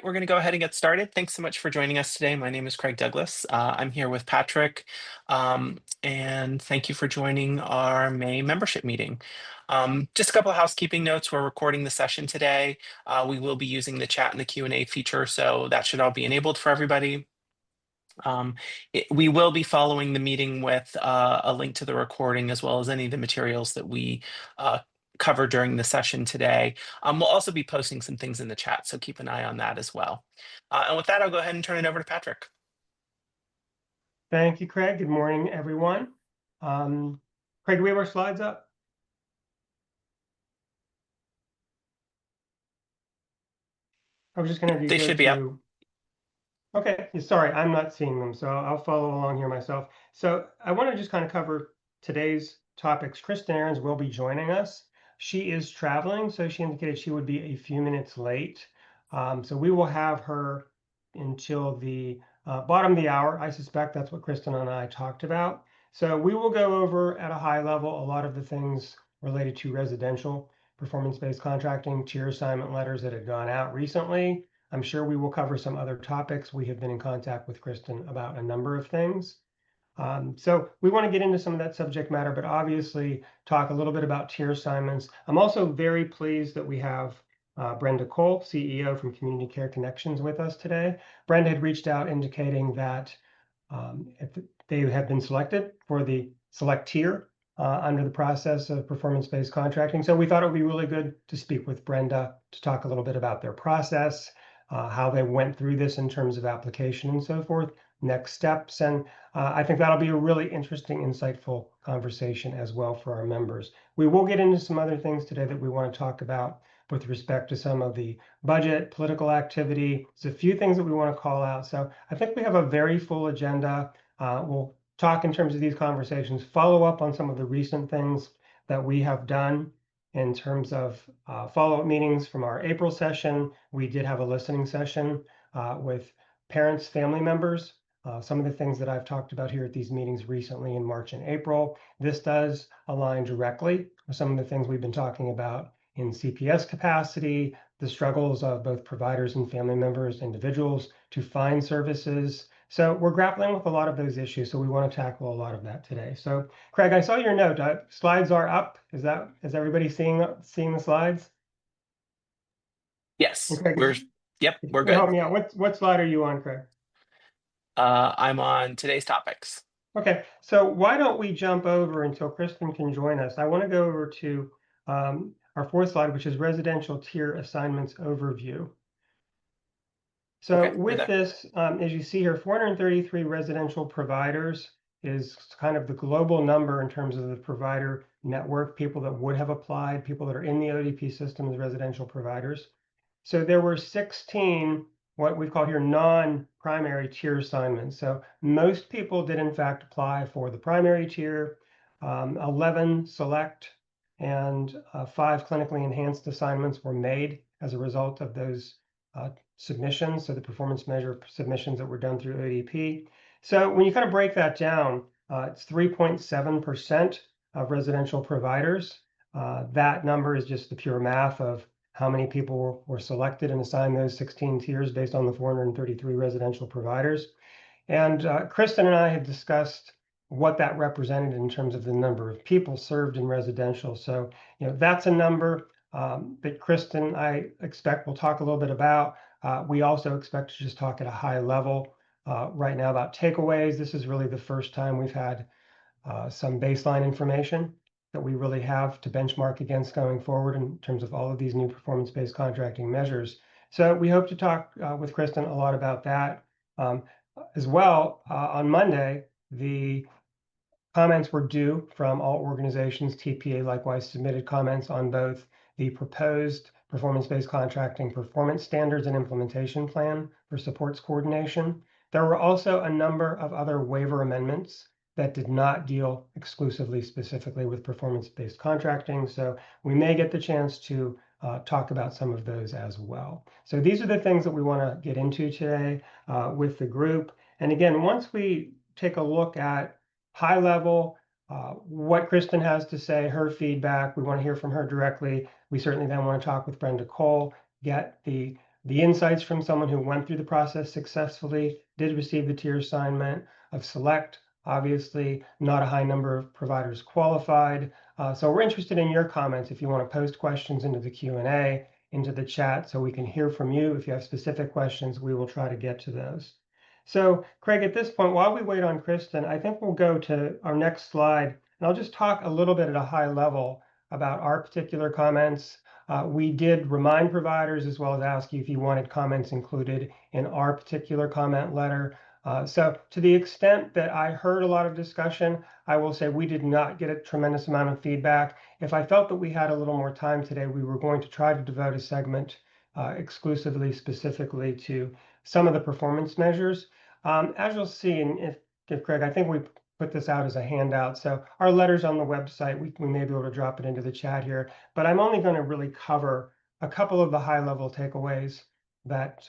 right, we're going to go ahead and get started. Thanks so much for joining us today. My name is Craig Douglas. I'm here with Patrick, and thank you for joining our May membership meeting. Just a couple of housekeeping notes. We're recording the session today. We will be using the chat and the Q&A feature, so that should all be enabled for everybody. We will be following the meeting with a link to the recording as well as any of the materials that we cover during the session today. We'll also be posting some things in the chat, so keep an eye on that as well. And with that, I'll go ahead and turn it over to Patrick. Thank you, Craig. Good morning, everyone. Craig, do we have our slides up? I was just going to They should be up. Okay, sorry, I'm not seeing them, so I'll follow along here myself. So I want to just kind of cover today's topics. Kristen Ahrens will be joining us. She is traveling, so she indicated she would be a few minutes late. So we will have her until the bottom of the hour. I suspect that's what Kristen and I talked about. So we will go over at a high level a lot of the things related to residential performance-based contracting, tier assignment letters that had gone out recently. I'm sure we will cover some other topics. We have been in contact with Kristen about a number of things. So we want to get into some of that subject matter, but obviously talk a little bit about tier assignments. I'm also very pleased that we have Brenda Cole, CEO from Community Care Connections, with us today. Brenda had reached out indicating that if they have been selected for the select tier under the process of performance-based contracting. So we thought it would be really good to speak with Brenda to talk a little bit about their process, how they went through this in terms of application and so forth, next steps. And I think that'll be a really interesting, insightful conversation as well for our members. We will get into some other things today that we want to talk about with respect to some of the budget, political activity. There's a few things that we want to call out. So I think we have a very full agenda. We'll talk in terms of these conversations, follow up on some of the recent things that we have done in terms of follow-up meetings from our April session. We did have a listening session with parents, family members. Some of the things that I've talked about here at these meetings recently in March and April. This does align directly with some of the things we've been talking about in CPS capacity, the struggles of both providers and family members, individuals to find services. So we're grappling with a lot of those issues. So we want to tackle a lot of that today. So Craig, I saw your note. Slides are up. Is everybody seeing the slides? Yes, Craig, we're good. Help me out. What slide are you on, Craig? I'm on today's topics. Okay, so why don't we jump over until Kristen can join us? I want to go over to our fourth slide, which is residential tier assignments overview. So Okay, with this, as you see here, 433 residential providers is kind of the global number in terms of the provider network, people that would have applied, people that are in the ODP system as residential providers. So there were 16 what we call here non-primary tier assignments. So most people did in fact apply for the primary tier, 11 select, and 5 clinically enhanced assignments were made as a result of those submissions, so the performance measure submissions that were done through ODP. So when you kind of break that down, it's 3.7% of residential providers. That number is just the pure math of how many people were selected and assigned those 16 tiers based on the 433 residential providers. And Kristen and I had discussed what that represented in terms of the number of people served in residential. So, that's a number that Kristen, I expect, will talk a little bit about. We also expect to just talk at a high level right now about takeaways. This is really the first time we've had some baseline information that we really have to benchmark against going forward in terms of all of these new performance-based contracting measures. So we hope to talk with Kristen a lot about that. As well, on Monday, the comments were due from all organizations. TPA likewise submitted comments on both the proposed performance-based contracting performance standards and implementation plan for supports coordination. There were also a number of other waiver amendments that did not deal exclusively specifically with performance-based contracting. So we may get the chance to talk about some of those as well. So these are the things that we want to get into today with the group. And again, once we take a look at high level, what Kristen has to say, her feedback, we want to hear from her directly. We certainly then want to talk with Brenda Cole, get the the insights from someone who went through the process successfully, did receive the tier assignment of select. Obviously, not a high number of providers qualified. So we're interested in your comments if you want to post questions into the Q&A, into the chat, so we can hear from you. If you have specific questions, we will try to get to those. So Craig, at this point, while we wait on Kristen, I think we'll go to our next slide, and I'll just talk a little bit at a high level about our particular comments. We did remind providers as well as ask you if you wanted comments included in our particular comment letter. So to the extent that I heard a lot of discussion, I will say we did not get a tremendous amount of feedback. If I felt that we had a little more time today, we were going to try to devote a segment exclusively, specifically to some of the performance measures. As you'll see, and if Craig, I think we put this out as a handout. So our letter's on the website. We may be able to drop it into the chat here, but I'm only going to really cover a couple of the high level takeaways that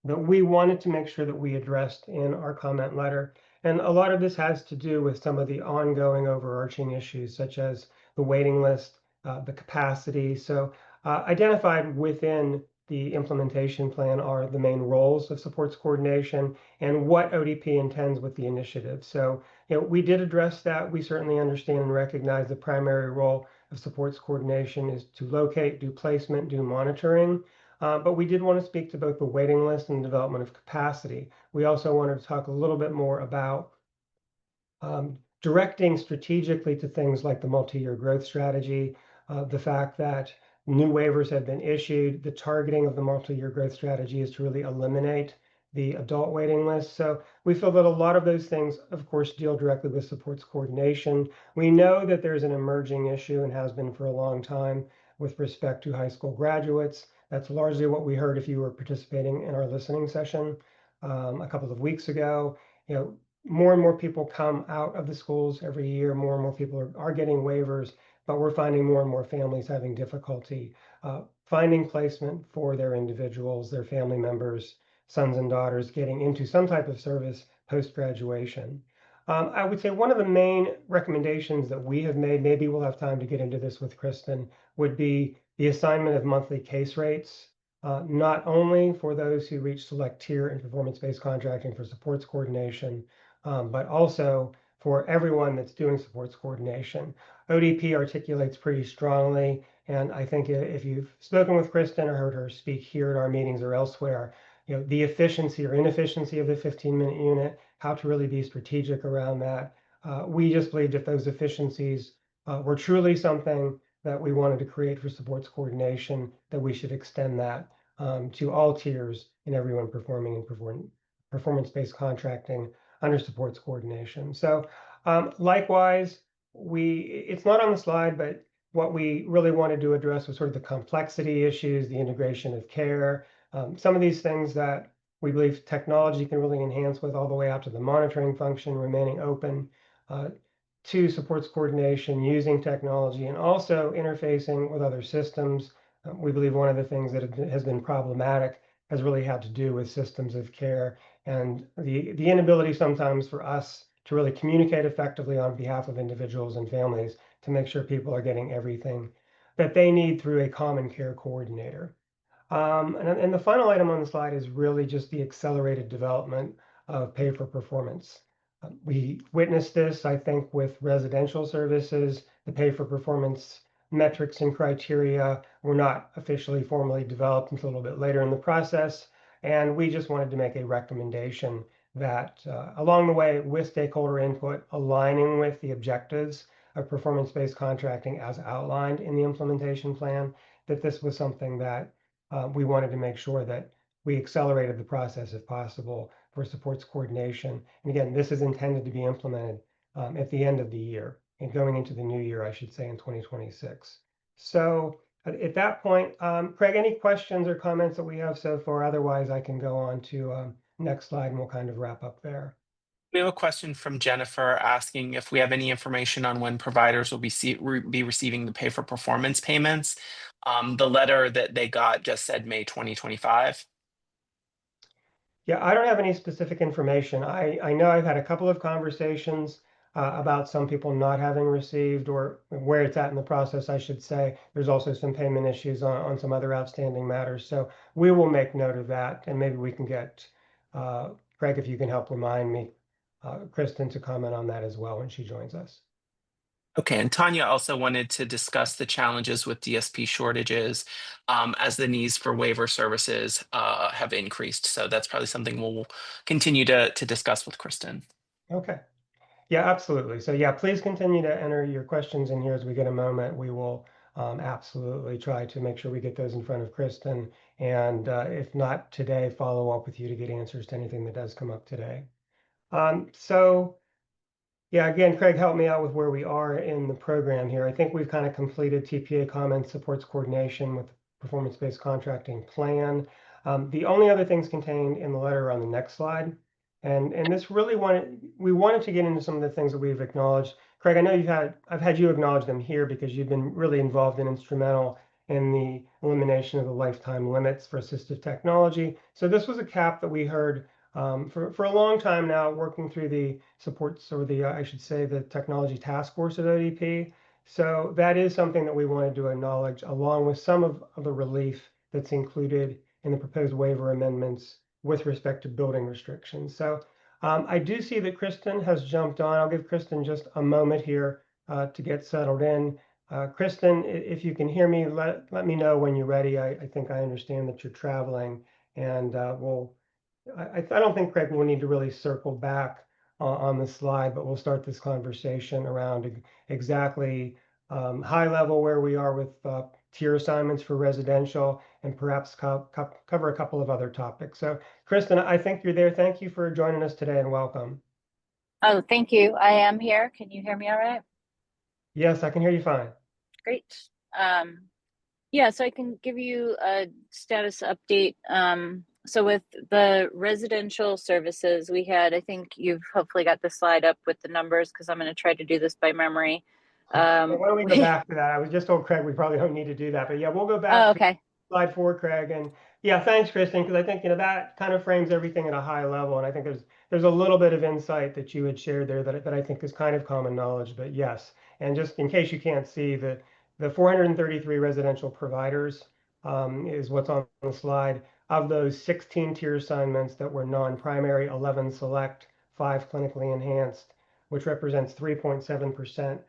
that we wanted to make sure that we addressed in our comment letter. And a lot of this has to do with some of the ongoing overarching issues, such as the waiting list, the capacity. So identified within the implementation plan are the main roles of supports coordination and what ODP intends with the initiative. So we did address that. We certainly understand and recognize the primary role of supports coordination is to locate, do placement, do monitoring. But we did want to speak to both the waiting list and development of capacity. We also wanted to talk a little bit more about directing strategically to things like the multi-year growth strategy, the fact that new waivers have been issued. The targeting of the multi-year growth strategy is to really eliminate the adult waiting list. So we feel that a lot of those things, of course, deal directly with supports coordination. We know that there's an emerging issue and has been for a long time with respect to high school graduates. That's largely what we heard if you were participating in our listening session a couple of weeks ago. More and more people come out of the schools every year. More and more people are getting waivers, but we're finding more and more families having difficulty finding placement for their individuals, their family members, sons and daughters getting into some type of service post-graduation. I would say one of the main recommendations that we have made, maybe we'll have time to get into this with Kristen, would be the assignment of monthly case rates, not only for those who reach select tier and performance-based contracting for supports coordination, but also for everyone that's doing supports coordination. ODP articulates pretty strongly, and I think if you've spoken with Kristen or heard her speak here at our meetings or elsewhere, the efficiency or inefficiency of the 15-minute unit, how to really be strategic around that. We just believed if those efficiencies were truly something that we wanted to create for supports coordination, that we should extend that to all tiers and everyone performing in performance-based contracting under supports coordination. So likewise, it's not on the slide, but what we really wanted to address was sort of the complexity issues, the integration of care, some of these things that we believe technology can really enhance with all the way out to the monitoring function, remaining open to supports coordination using technology and also interfacing with other systems. We believe one of the things that has been problematic has really had to do with systems of care and the inability sometimes for us to really communicate effectively on behalf of individuals and families to make sure people are getting everything that they need through a common care coordinator. And the final item on the slide is really just the accelerated development of pay for performance. We witnessed this, I think, with residential services. The pay for performance metrics and criteria were not officially formally developed until a little bit later in the process. And we just wanted to make a recommendation that along the way, with stakeholder input, aligning with the objectives of performance-based contracting as outlined in the implementation plan, that this was something that we wanted to make sure that we accelerated the process if possible for supports coordination. And again, this is intended to be implemented at the end of the year and going into the new year, I should say, in 2026. So at that point, Craig, any questions or comments that we have so far? Otherwise, I can go on to next slide and we'll kind of wrap up there. We have a question from Jennifer asking if we have any information on when providers will be receiving the pay for performance payments. The letter that they got just said May 2025. Yeah, I don't have any specific information. I know I've had a couple of conversations about some people not having received, or where it's at in the process, I should say. There's also some payment issues on some other outstanding matters. So we will make note of that, and maybe we can get Craig, if you can help remind me, Kristen, to comment on that as well when she joins us. Okay, and Tanya also wanted to discuss the challenges with DSP shortages as the needs for waiver services have increased. So that's probably something we'll continue to discuss with Kristen. Okay. Yeah, absolutely. So yeah, please continue to enter your questions in here as we get a moment. We will absolutely try to make sure we get those in front of Kristen. And if not today, follow up with you to get answers to anything that does come up today. So yeah, again, Craig, help me out with where we are in the program here. I think we've kind of completed TPA comments, supports coordination with the performance-based contracting plan. The only other things contained in the letter are on the next slide. And this really we wanted to get into some of the things that we've acknowledged. Craig, I know I've had you acknowledge them here because you've been really involved and instrumental in the elimination of the lifetime limits for assistive technology. So this was a cap that we heard for a long time now, working through the supports, or the I should say the technology task force of ODP. So that is something that we wanted to acknowledge, along with some of the relief that's included in the proposed waiver amendments with respect to building restrictions. So I do see that Kristen has jumped on. I'll give Kristen just a moment here to get settled in. Kristen, if you can hear me, let me know when you're ready. I think I understand that you're traveling, and I don't think, Craig, we'll need to really circle back on the slide, but we'll start this conversation around exactly high level where we are with tier assignments for residential, and perhaps cover a couple of other topics. So, Kristen, I think you're there. Thank you for joining us today, and welcome. Oh, thank you. I am here. Can you hear me all right? Yes, I can hear you fine. Great. Um, yeah, so I can give you a status update. So with the residential services, I think you've hopefully got the slide up with the numbers, because I'm going to try to do this by memory. Why don't we go back to that? I was just told Craig we probably don't need to do that, but yeah, we'll go Oh, back to okay. slide 4, Craig. And yeah, thanks, Kristen, because I think that kind of frames everything at a high level, and I think there's a little bit of insight that you had shared there that I think is kind of common knowledge. But yes, and just in case you can't see, the 433 residential providers is what's on the slide. Of those, 16 tier assignments that were non-primary, 11 select, 5 clinically enhanced, which represents 3.7%.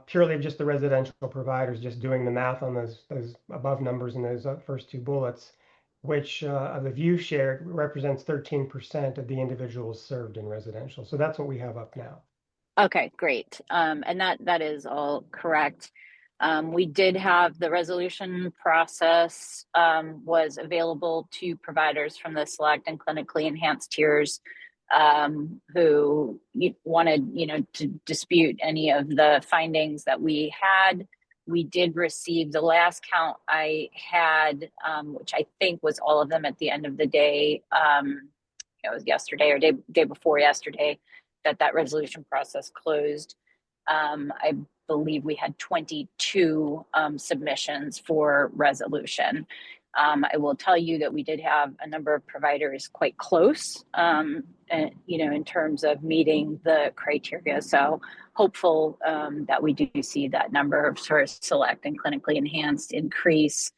Purely just the residential providers, just doing the math on those above numbers in those first two bullets, which of the view shared represents 13% of the individuals served in residential. So that's what we have up now. Okay, great. And that is all correct. We did have the resolution process was available to providers from the select and clinically enhanced tiers who wanted, to dispute any of the findings that we had. We did receive the last count I had, which I think was all of them at the end of the day. It was yesterday or day before yesterday that resolution process closed. I believe we had 22 submissions for resolution. I will tell you that we did have a number of providers quite close, in terms of meeting the criteria. So hopeful that we do see that number of sort of select and clinically enhanced increase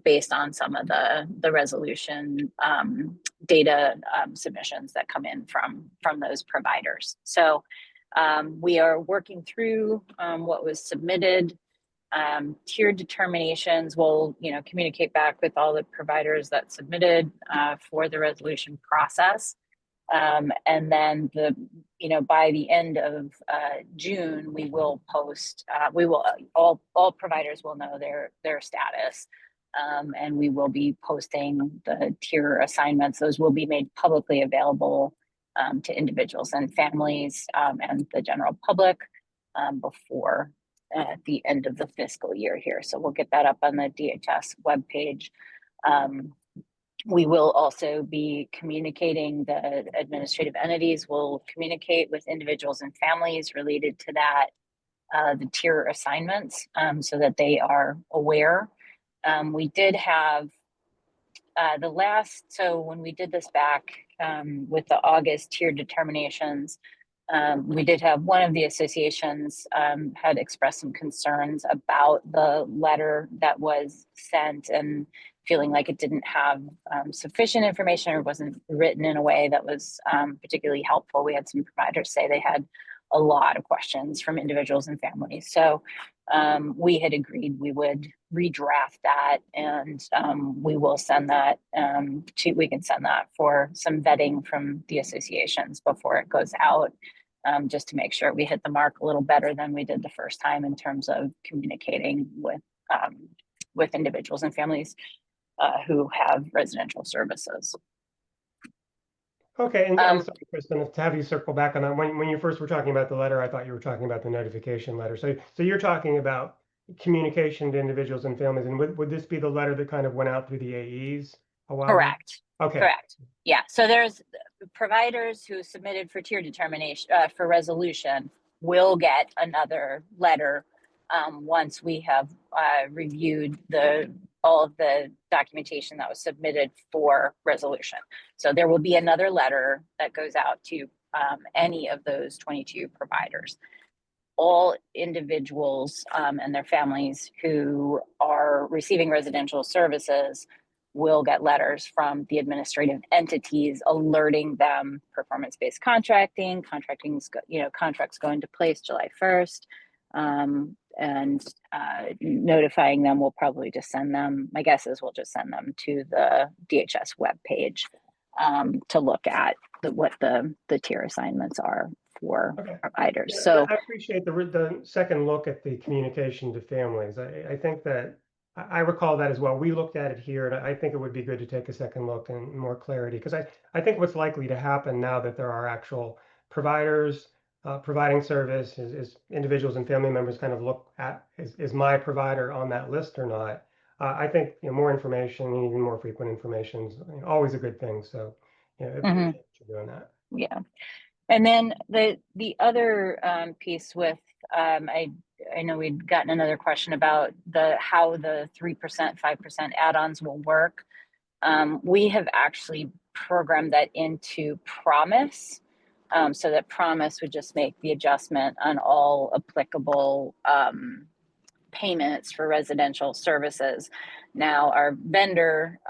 based on some of the resolution data submissions that come in from those providers. So we are working through what was submitted. Tiered determinations will, communicate back with all the providers that submitted for the resolution process. And then by the end of June, we will post. All providers will know their status, and we will be posting the tier assignments. Those will be made publicly available to individuals and families and the general public before the end of the fiscal year here. So we'll get that up on the DHS webpage. We will also be communicating, the administrative entities will communicate with individuals and families related to that, the tier assignments, so that they are aware. We did have so when we did this back with the August tier determinations, We did have one of the associations had expressed some concerns about the letter that was sent and feeling like it didn't have sufficient information or wasn't written in a way that was particularly helpful. We had some providers say they had a lot of questions from individuals and families. So we had agreed we would redraft that, and we will send that we can send that for some vetting from the associations before it goes out, just to make sure we hit the mark a little better than we did the first time in terms of communicating with individuals and families who have residential services. Okay, and I'm sorry, Kristen, to have you circle back on that. When you first were talking about the letter, I thought you were talking about the notification letter. So you're talking about communication to individuals and families, and would this be the letter that kind of went out through the AEs a while back? Correct. Okay. Correct. Yeah. So there's providers who submitted for tier determination for resolution will get another letter once we have reviewed all of the documentation that was submitted for resolution. So there will be another letter that goes out to any of those 22 providers. All individuals and their families who are receiving residential services will get letters from the administrative entities alerting them performance-based contracts go into place July 1st, and notifying them. We'll probably just send them, my guess is we'll just send them to the DHS webpage to look at what the tier assignments are for providers. Yeah, so I appreciate the second look at the communication to families. I think that I recall that as well. We looked at it here, and I think it would be good to take a second look and more clarity, because I think what's likely to happen now that there are actual providers providing service is individuals and family members kind of look at, is my provider on that list or not? I think more information, even more frequent information is always a good thing. So appreciate you doing that. Yeah. And then the other piece with I know we'd gotten another question about how the 3%, 5% add-ons will work. We have actually programmed that into Promise, so that Promise would just make the adjustment on all applicable payments for residential services. Now, our vendor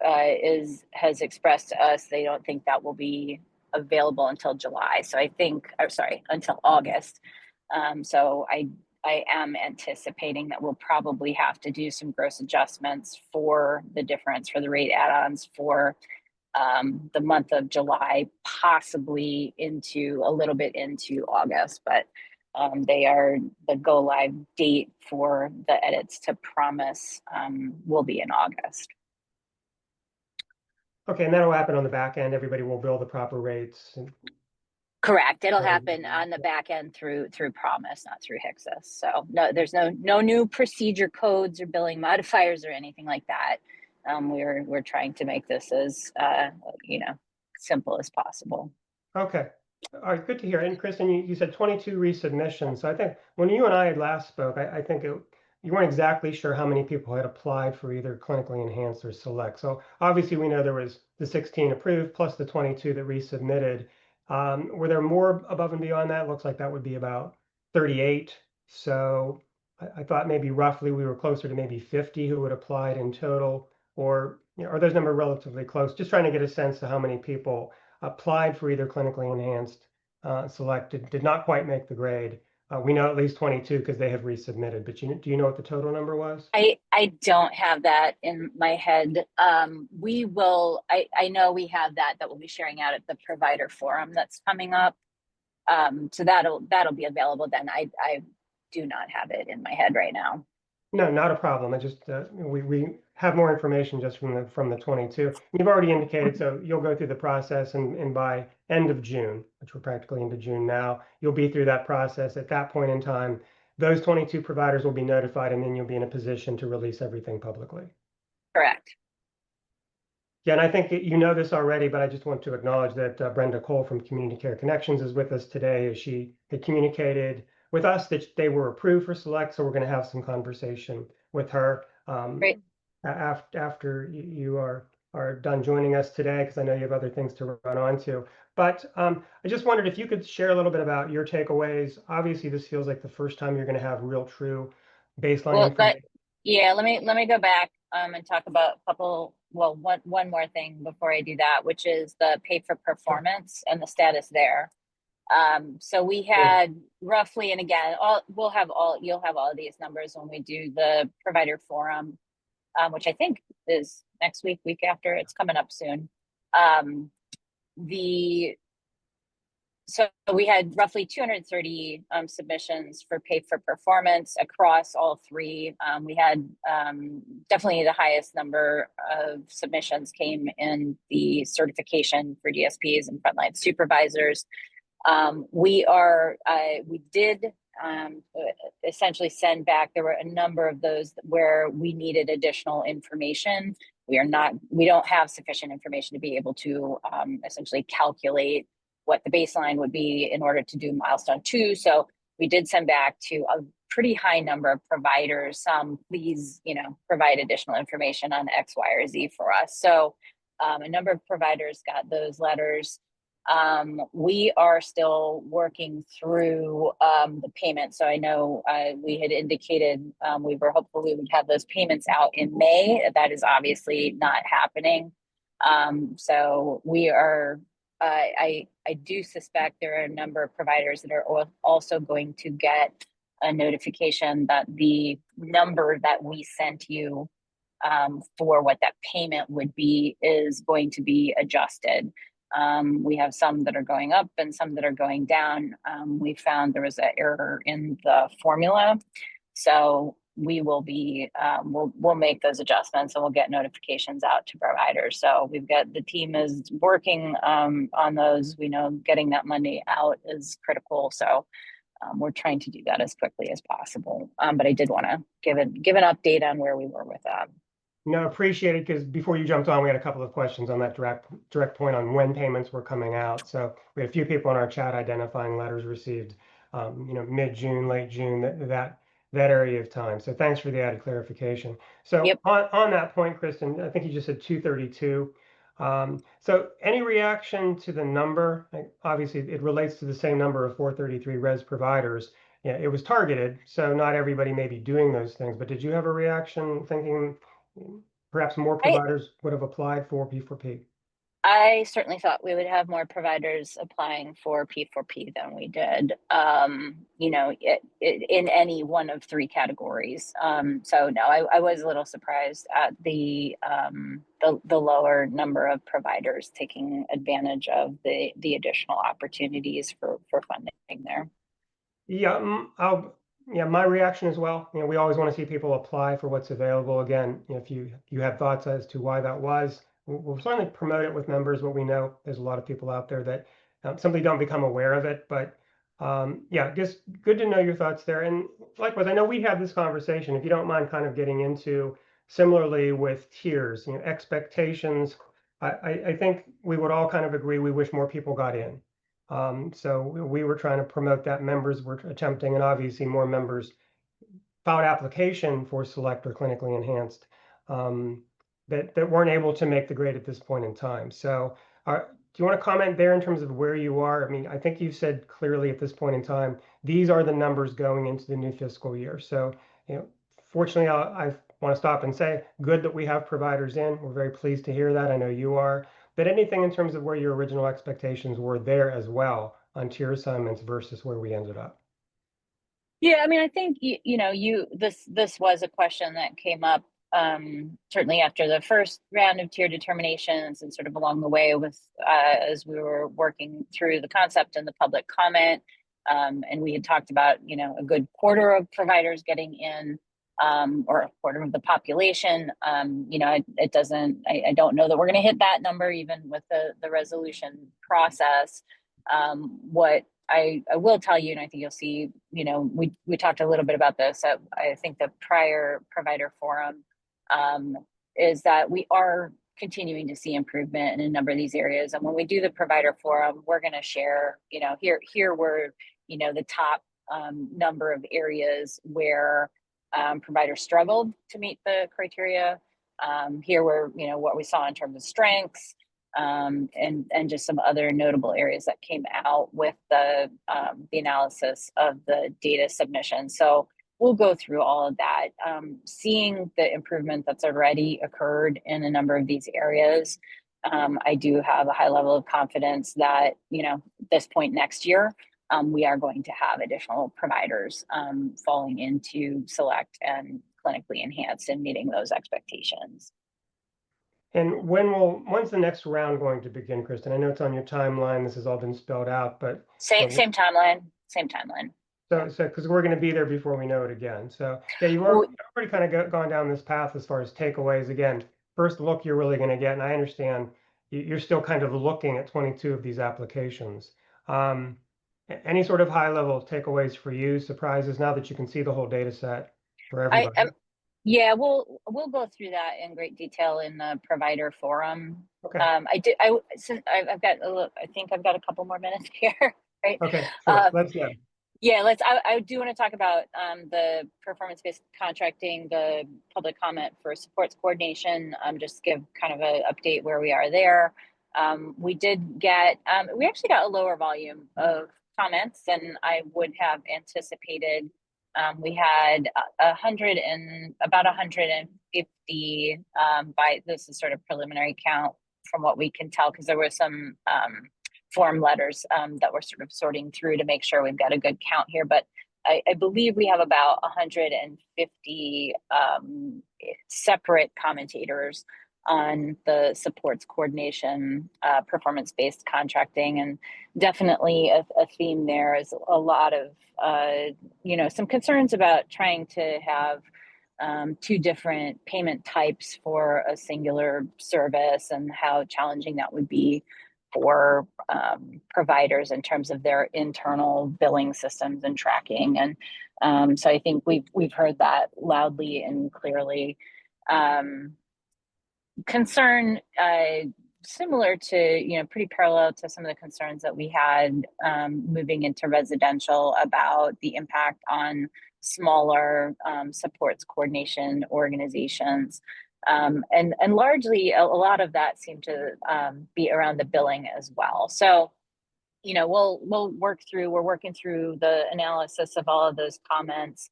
has expressed to us they don't think that will be available until July. So I think, until August. So I am anticipating that we'll probably have to do some gross adjustments for the difference for the rate add-ons for the month of July, possibly into a little bit into August, but the go live date for the edits to Promise will be in August. Okay, and that'll happen on the back end. Everybody will bill the proper rates. Correct. It'll happen on the back end through Promise, not through Hixus. So no, there's no new procedure codes or billing modifiers or anything like that. We're trying to make this as simple as possible. Okay. All right, good to hear. And Kristen, you said 22 resubmissions. So I think when you and I had last spoke, I think you weren't exactly sure how many people had applied for either clinically enhanced or select. So obviously we know there was the 16 approved plus the 22 that resubmitted. Were there more above and beyond that? Looks like that would be about 38. So I thought maybe roughly we were closer to maybe 50 who had applied in total, or are those numbers relatively close? Just trying to get a sense of how many people applied for either clinically enhanced, selected, did not quite make the grade. We know at least 22 because they have resubmitted, but do you know what the total number was? I don't have that in my head. We will, I know we have that we'll be sharing out at the provider forum that's coming up. So that'll be available then. I do not have it in my head right now. No, not a problem. I just we have more information just from the 22. You've already indicated, so you'll go through the process, and by end of June, which we're practically into June now, you'll be through that process. At that point in time, those 22 providers will be notified, and then you'll be in a position to release everything publicly. Correct. Yeah, and I think you know this already, but I just want to acknowledge that Brenda Cole from Community Care Connections is with us today, as she had communicated with us that they were approved for select. So we're going to have some conversation with her Great. after you are are done joining us today, because I know you have other things to run on to. But I just wondered if you could share a little bit about your takeaways. Obviously, this feels like the first time you're going to have real, true baseline Well, information. yeah, let me go back and talk about a couple. Well, one more thing before I do that, which is the pay for performance and the status there. So we Sure. had roughly, and again, you'll have all of these numbers when we do the provider forum, which I think is next week, week after. It's coming up soon. The So we had roughly 230 submissions for pay for performance across all three. We had definitely the highest number of submissions came in the certification for DSPs and frontline supervisors. We did essentially send back. There were a number of those where we needed additional information. We don't have sufficient information to be able to essentially calculate what the baseline would be in order to do milestone 2. So we did send back to a pretty high number of providers. Please, provide additional information on X, Y, or Z for us. So a number of providers got those letters. We are still working through the payment. So I know we had indicated we were hopeful we would have those payments out in May. That is obviously not happening. So we are, I do suspect there are a number of providers that are also going to get a notification that the number that we sent you for what that payment would be is going to be adjusted. We have some that are going up and some that are going down. We found there was an error in the formula. So we will be, we'll make those adjustments and we'll get notifications out to providers. So the team is working on those. We know getting that money out is critical. So we're trying to do that as quickly as possible. But I did want to give an update on where we were with that. No, appreciate it, because before you jumped on, we had a couple of questions on that direct point on when payments were coming out. So we had a few people in our chat identifying letters received, mid-June, late June, that area of time. So thanks for the added clarification. So Yep. on that point, Kristen, I think you just said 232. So any reaction to the number? Obviously, it relates to the same number of 433 res providers. Yeah, it was targeted, so not everybody may be doing those things. But did you have a reaction thinking perhaps more I, providers would have applied for P4P? I certainly thought we would have more providers applying for P4P than we did, in any one of three categories. So no, I was a little surprised at the lower number of providers taking advantage of the additional opportunities for funding there. Yeah, my reaction as well. We always want to see people apply for what's available. Again, if you have thoughts as to why that was, we'll certainly promote it with members, but we know there's a lot of people out there that simply don't become aware of it. But yeah, just good to know your thoughts there. And likewise, I know we have this conversation. If you don't mind kind of getting into similarly with tiers, expectations, I think we would all kind of agree we wish more people got in. So we were trying to promote that. Members were attempting, and obviously more members filed application for select or clinically enhanced that weren't able to make the grade at this point in time. So do you want to comment there in terms of where you are? I mean, I think you've said clearly at this point in time, these are the numbers going into the new fiscal year. So, fortunately, I want to stop and say, good that we have providers in. We're very pleased to hear that. I know you are. But anything in terms of where your original expectations were there as well on tier assignments versus where we ended up? Yeah, I mean, I think this was a question that came up certainly after the first round of tier determinations and sort of along the way with as we were working through the concept and the public comment, and we had talked about a good quarter of providers getting in, or a quarter of the population. It doesn't. I don't know that we're going to hit that number even with the resolution process. What I will tell you, and I think you'll see, we talked a little bit about this at, I think, the prior provider forum, is that we are continuing to see improvement in a number of these areas. And when we do the provider forum, we're going to share, here were, the top number of areas where providers struggled to meet the criteria. Here were, what we saw in terms of strengths, and just some other notable areas that came out with the analysis of the data submission. So we'll go through all of that, seeing the improvement that's already occurred in a number of these areas. I do have a high level of confidence that, at this point next year, we are going to have additional providers falling into select and clinically enhanced and meeting those expectations. And when's the next round going to begin, Kristen? I know it's on your timeline. This has all been spelled out, but Same timeline. Same timeline. so because we're going to be there before we know it again. So yeah, you've Well, already kind of gone down this path as far as takeaways. Again, first look you're really going to get, and I understand you're still kind of looking at 22 of these applications. Any sort of high level takeaways for you, surprises now that you can see the whole data set for everybody? Yeah, we'll go through that in great detail in the provider forum. Okay. I've got I think I've got a couple more minutes here, right? Okay, sure. Let's go. Yeah, I do want to talk about the performance-based contracting, the public comment for supports coordination, just give kind of an update where we are there. We actually got a lower volume of comments than I would have anticipated. We had about 150 this is sort of preliminary count from what we can tell, because there were some form letters that we're sort of sorting through to make sure we've got a good count here. But I believe we have about 150 separate commentators on the supports coordination, performance-based contracting, and definitely a theme there is a lot of some concerns about trying to have two different payment types for a singular service, and how challenging that would be for providers in terms of their internal billing systems and tracking. And so I think we've heard that loudly and clearly. Concern similar to, pretty parallel to some of the concerns that we had moving into residential about the impact on smaller supports coordination organizations. And largely a lot of that seemed to be around the billing as well. So, we're working through the analysis of all of those comments.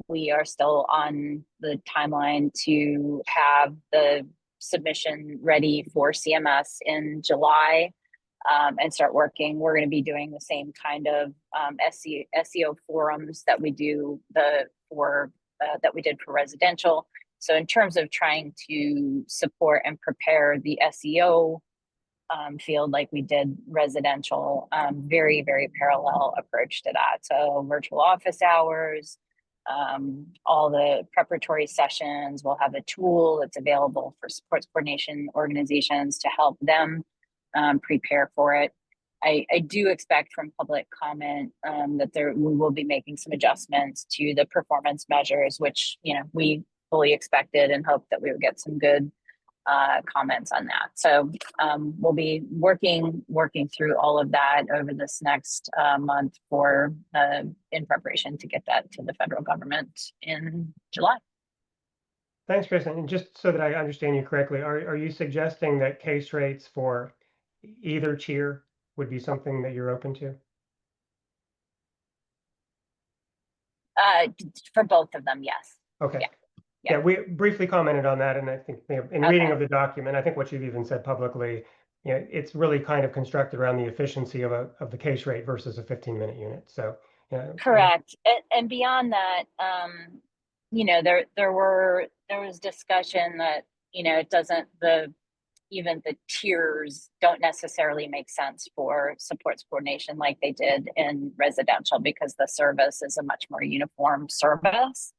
We are still on the timeline to have the submission ready for CMS in July, and start working. We're going to be doing the same kind of SEO forums that we did for residential. So in terms of trying to support and prepare the SEO field like we did residential, very, very parallel approach to that. So virtual office hours, all the preparatory sessions. We'll have a tool that's available for supports coordination organizations to help them prepare for it. I do expect from public comment that we will be making some adjustments to the performance measures, which we fully expected and hoped that we would get some good comments on that. So we'll be working through all of that over this next month in preparation to get that to the federal government in July. Thanks, Kristen. And just so that I understand you correctly, are you suggesting that case rates for either tier would be something that you're open to? For both of them, yes. Okay. Yeah. Yeah, we briefly commented on that, and I think in reading of the document, I think what you've even said publicly, it's really kind of constructed around the efficiency of the case rate versus a 15-minute unit. So correct. And beyond that, there was discussion that even the tiers don't necessarily make sense for supports coordination like they did in residential, because the service is a much more uniform service.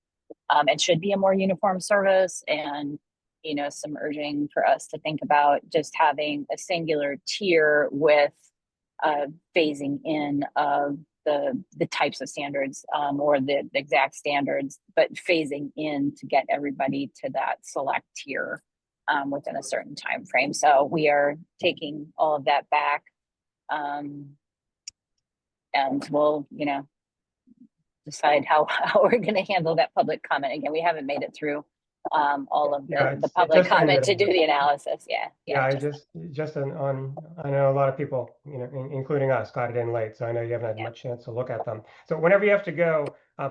And should be a more uniform service, and some urging for us to think about just having a singular tier with phasing in of the types of standards, or the exact standards, but phasing in to get everybody to that select tier within a certain time frame. So we are taking all of that back, and we'll decide how we're going to handle that public comment. Again, we haven't made it through all of Yeah, the it's public just comment ended. to do the analysis. Yeah, I Just just on I know a lot of people, including us, got it in late, so I know you haven't had yeah. much chance to look at them. So whenever you have to go,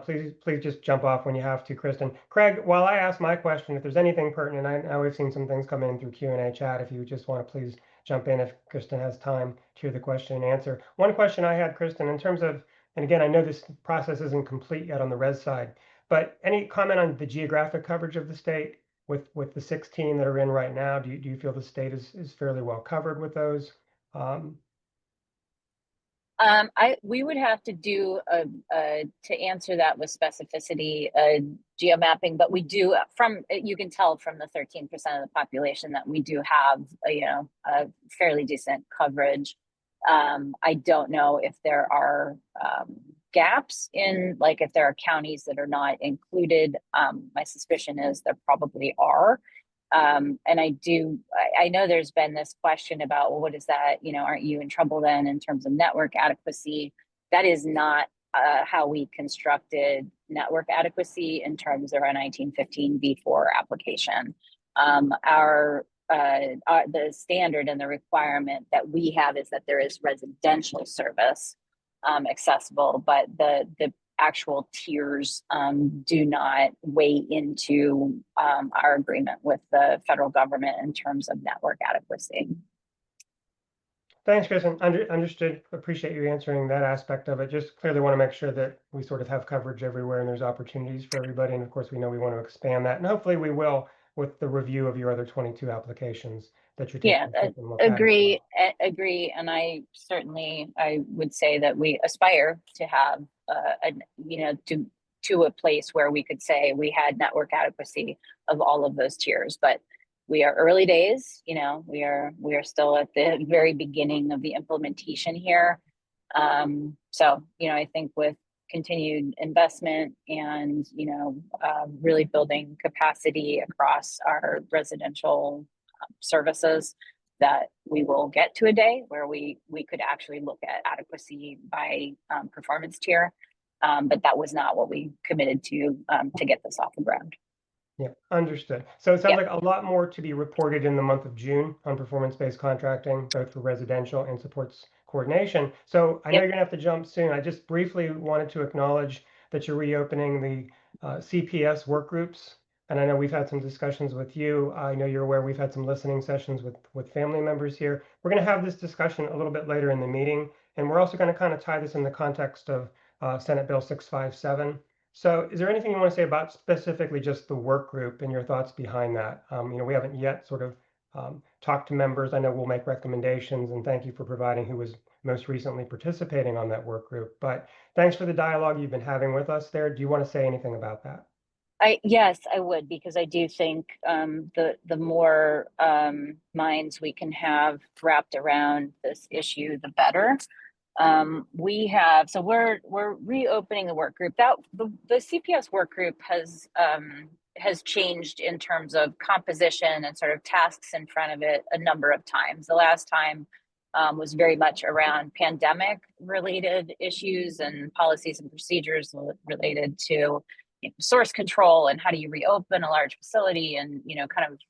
please just jump off when you have to, Kristen. Craig, while I ask my question, if there's anything pertinent, I know we've seen some things come in through Q&A chat. If you just want to please jump in if Kristen has time to hear the question and answer. One question I had, Kristen, in terms of, and again, I know this process isn't complete yet on the res side, but any comment on the geographic coverage of the state? With the 16 that are in right now, do you feel the state is fairly well covered with those? Um, We would have to do to answer that with specificity, geomapping, but we do you can tell from the 13% of the population that we do have a fairly decent coverage. I don't know if there are gaps in, like, if there are counties that are not included. My suspicion is there probably are. And I know there's been this question about, well, what is that? Aren't you in trouble then in terms of network adequacy? That is not how we constructed network adequacy in terms of our 1915 V4 application. The standard and the requirement that we have is that there is residential service accessible, but the actual tiers do not weigh into our agreement with the federal government in terms of network adequacy. Thanks, Kristen. Understood. Appreciate you answering that aspect of it. Just clearly want to make sure that we sort of have coverage everywhere and there's opportunities for everybody. And of course, we know we want to expand that, and hopefully we will with the review of your other 22 applications that you're taking a look at as well. Agree. And I would say that we aspire to have to a place where we could say we had network adequacy of all of those tiers, but we are early days. We are still at the very beginning of the implementation here. So I think with continued investment and really building capacity across our residential services, that we will get to a day where we could actually look at adequacy by performance tier. But that was not what we committed to get this off the ground. Yeah, understood. So it sounds like a lot more to be reported in the month of June on performance-based contracting, both for residential and supports coordination. So I know you're gonna have to jump soon. I just briefly wanted to acknowledge that you're reopening the CPS work groups. And I know we've had some discussions with you. I know you're aware we've had some listening sessions with family members here. We're gonna have this discussion a little bit later in the meeting. And we're also gonna kind of tie this in the context of Senate Bill 657. So is there anything you want to say about specifically just the work group and your thoughts behind that? We haven't yet sort of talked to members. I know we'll make recommendations, and thank you for providing who was most recently participating on that work group. But thanks for the dialogue you've been having with us there. Do you want to say anything about that? Yes, I would, because I do think the more minds we can have wrapped around this issue, the better. We're reopening the work group. That the CPS work group has changed in terms of composition and sort of tasks in front of it a number of times. The last time was very much around pandemic related issues and policies and procedures related to source control and how do you reopen a large facility, and kind of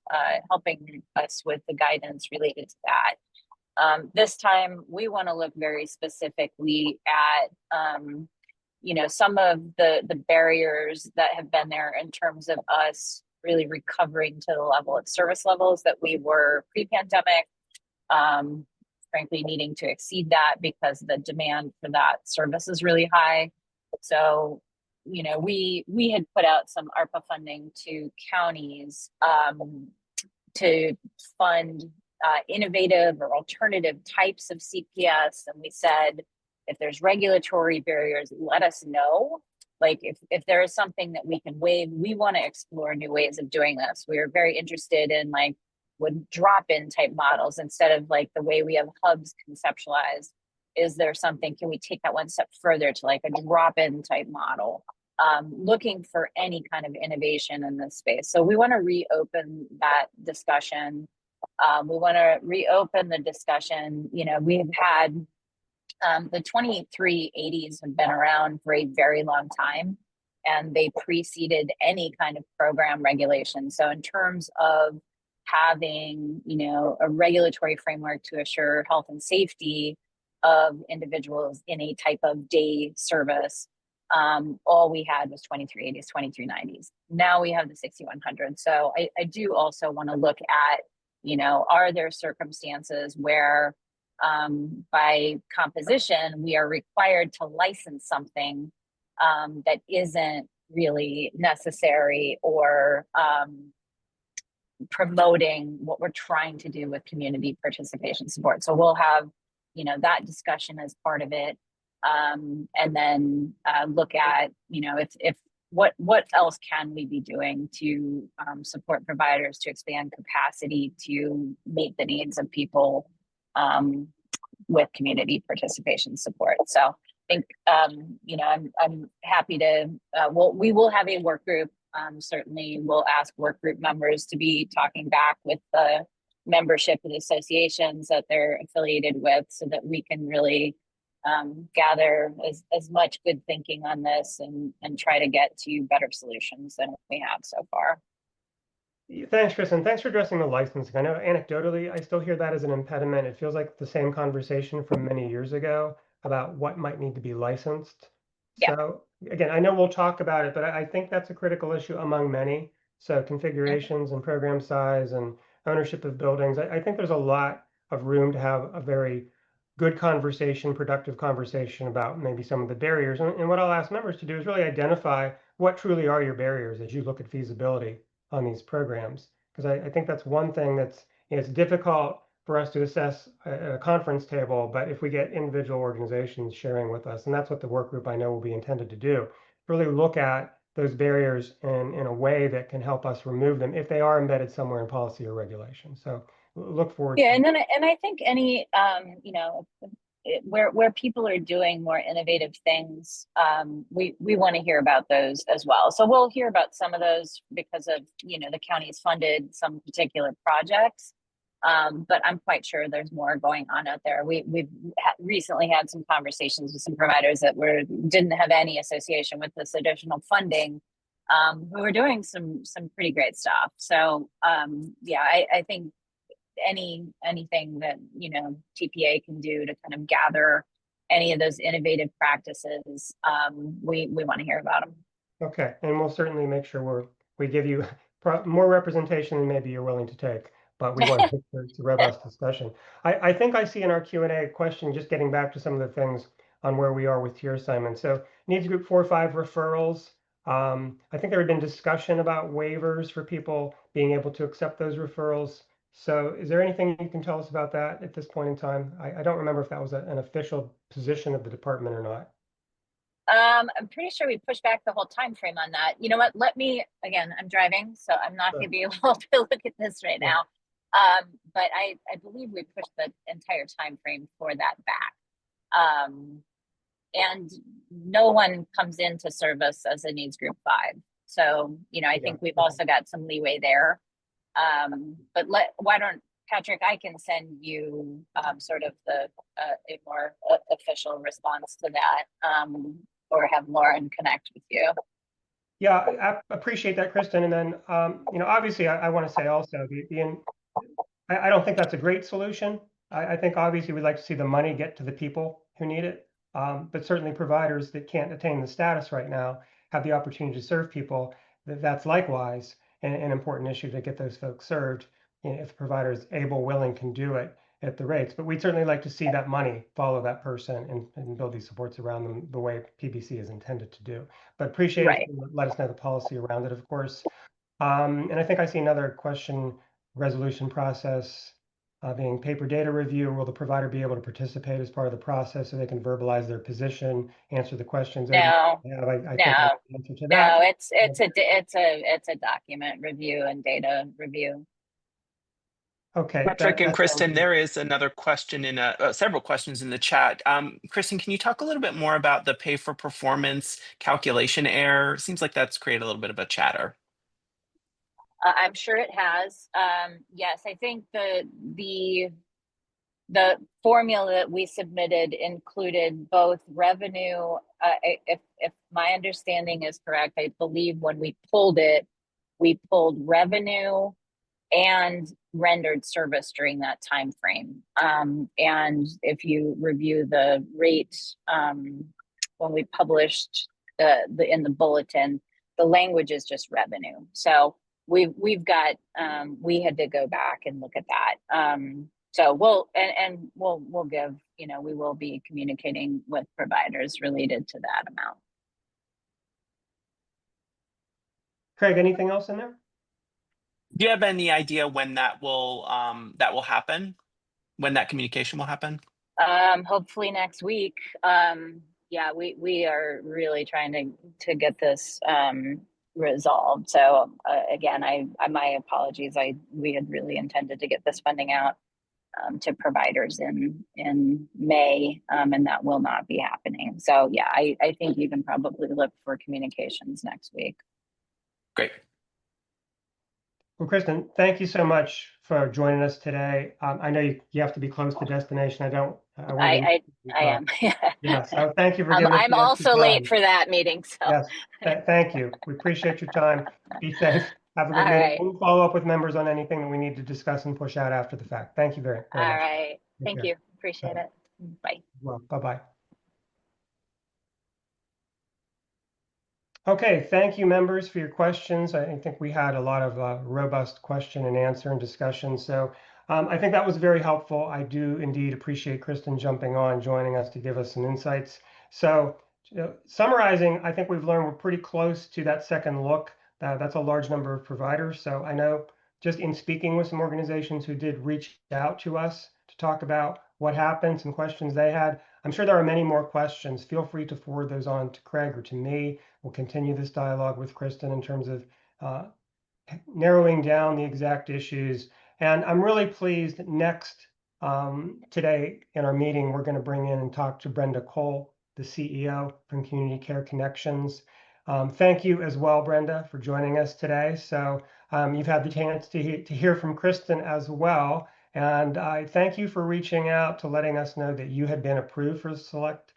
helping us with the guidance related to that. This time we want to look very specifically at some of the barriers that have been there in terms of us really recovering to the level of service levels that we were pre-pandemic, frankly needing to exceed that because the demand for that service is really high. So we had put out some ARPA funding to counties to fund innovative or alternative types of CPS. And we said, if there's regulatory barriers, let us know. Like if there is something that we can waive, we want to explore new ways of doing this. We are very interested in would drop-in type models instead of the way we have hubs conceptualized. Is there something, can we take that one step further to a drop-in type model? Looking for any kind of innovation in this space. So we want to reopen that discussion. We want to reopen the discussion. We've had the 2380s have been around for a very long time. and they preceded any kind of program regulation. So in terms of having, a regulatory framework to assure health and safety of individuals in a type of day service, all we had was 2380s, 2390s. Now we have the 6100. So I do also want to look at, are there circumstances where by composition, we are required to license something that isn't really necessary or promoting what we're trying to do with community participation support. So we'll have, that discussion as part of it, and then look at, if what else can we be doing to support providers to expand capacity to meet the needs of people with community participation support. So I think, I'm happy to, we will have a work group. Certainly we'll ask work group members to be talking back with the membership of the associations that they're affiliated with so that we can really gather as much good thinking on this and try to get to better solutions than we have so far. Thanks, Kristen. Thanks for addressing the licensing. I know anecdotally, I still hear that as an impediment. It feels like the same conversation from many years ago about what might need to be licensed. Yeah. So again, I know we'll talk about it, but I think that's a critical issue among many. So configurations and program size and ownership of buildings. I think there's a lot of room to have a very good conversation, productive conversation about maybe some of the barriers. And what I'll ask members to do is really identify what truly are your barriers as you look at feasibility on these programs, because I think that's one thing that's, it's difficult for us to assess at a conference table, but if we get individual organizations sharing with us, and that's what the work group I know will be intended to do, really look at those barriers in a way that can help us remove them if they are embedded somewhere in policy or regulation. So look forward Yeah, to and I think any where people are doing more innovative things, we want to hear about those as well. So we'll hear about some of those because of the county's funded some particular projects, but I'm quite sure there's more going on out there. We've recently had some conversations with some providers that didn't have any association with this additional funding, who are doing some pretty great stuff. So yeah, I think anything that TPA can do to kind of gather any of those innovative practices, we want to hear about them. Okay, and we'll certainly make sure we give you more representation than maybe you're willing to take, but we want to it's a robust discussion. I think I see in our Q&A question, just getting back to some of the things on where we are with tier assignments. So needs group 4 or 5 referrals. I think there had been discussion about waivers for people being able to accept those referrals. So is there anything you can tell us about that at this point in time? I don't remember if that was an official position of the department or not. I'm pretty sure we pushed back the whole time frame on that. You know what? Again, I'm driving, so I'm not going to be able to look at this right now. But I believe we pushed the entire time frame for that back. And no one comes into service as a needs group 5. So, I think we've also got some leeway there. But why don't Patrick, I can send you sort of a more official response to that, or have Lauren connect with you. Yeah, I appreciate that, Kristen. And then, obviously, I want to say also, I don't think that's a great solution. I think obviously we'd like to see the money get to the people who need it, but certainly providers that can't attain the status right now have the opportunity to serve people. That's likewise an important issue to get those folks served. If the provider is able, willing, can do it at the rates. But we'd certainly like to see that money follow that person and build these supports around them the way PBC is intended to do. But appreciate it. Let us know the policy around it, of course. And I think I see another question, resolution process being paper data review. Will the provider be able to participate as part of the process so they can verbalize their position, answer the questions? No, I think I the answer to that. No, it's a document review and data review. Okay, Patrick and Kristen, there is another question in several questions in the chat. Kristen, can you talk a little bit more about the pay for performance calculation error? Seems like that's created a little bit of a chatter. I'm sure it has. Yes, I think the formula that we submitted included both revenue. If my understanding is correct, I believe when we pulled it, we pulled revenue and rendered service during that time frame. And if you review the rate when we published the in the bulletin, the language is just revenue. So we've got we had to go back and look at that. So we'll give, you know, we will be communicating with providers related to that amount. Craig, anything else in there? Do you have any idea when that will happen? When that communication will happen? Hopefully next week. Yeah, we are really trying to get this resolved. So again, I my apologies. We had really intended to get this funding out to providers in May, and that will not be happening. So yeah, I think you can probably look for communications next week. Great. Well, Kristen, thank you so much for joining us today. I know you have to be close to destination. I wanted I am. yeah, so thank you for giving us I'm the extra also late time. for that meeting. So Yes, thank you. We appreciate your time. Be safe. Have a good all meeting. right. We'll follow up with members on anything that we need to discuss and push out after the fact. Thank you very, very All much. right. Take Thank care. you. Appreciate it. Bye. Well, bye-bye. Okay, thank you, members, for your questions. I think we had a lot of robust question and answer and discussion. So I think that was very helpful. I do indeed appreciate Kristen jumping on, joining us to give us some insights. So summarizing, I think we've learned we're pretty close to that second look. That's a large number of providers. So I know just in speaking with some organizations who did reach out to us to talk about what happened, some questions they had. I'm sure there are many more questions. Feel free to forward those on to Craig or to me. We'll continue this dialogue with Kristen in terms of narrowing down the exact issues. And I'm really pleased next today in our meeting, we're going to bring in and talk to Brenda Cole, the CEO from Community Care Connections. Thank you as well, Brenda, for joining us today. So you've had the chance to hear from Kristen as well. And I thank you for reaching out to letting us know that you had been approved for select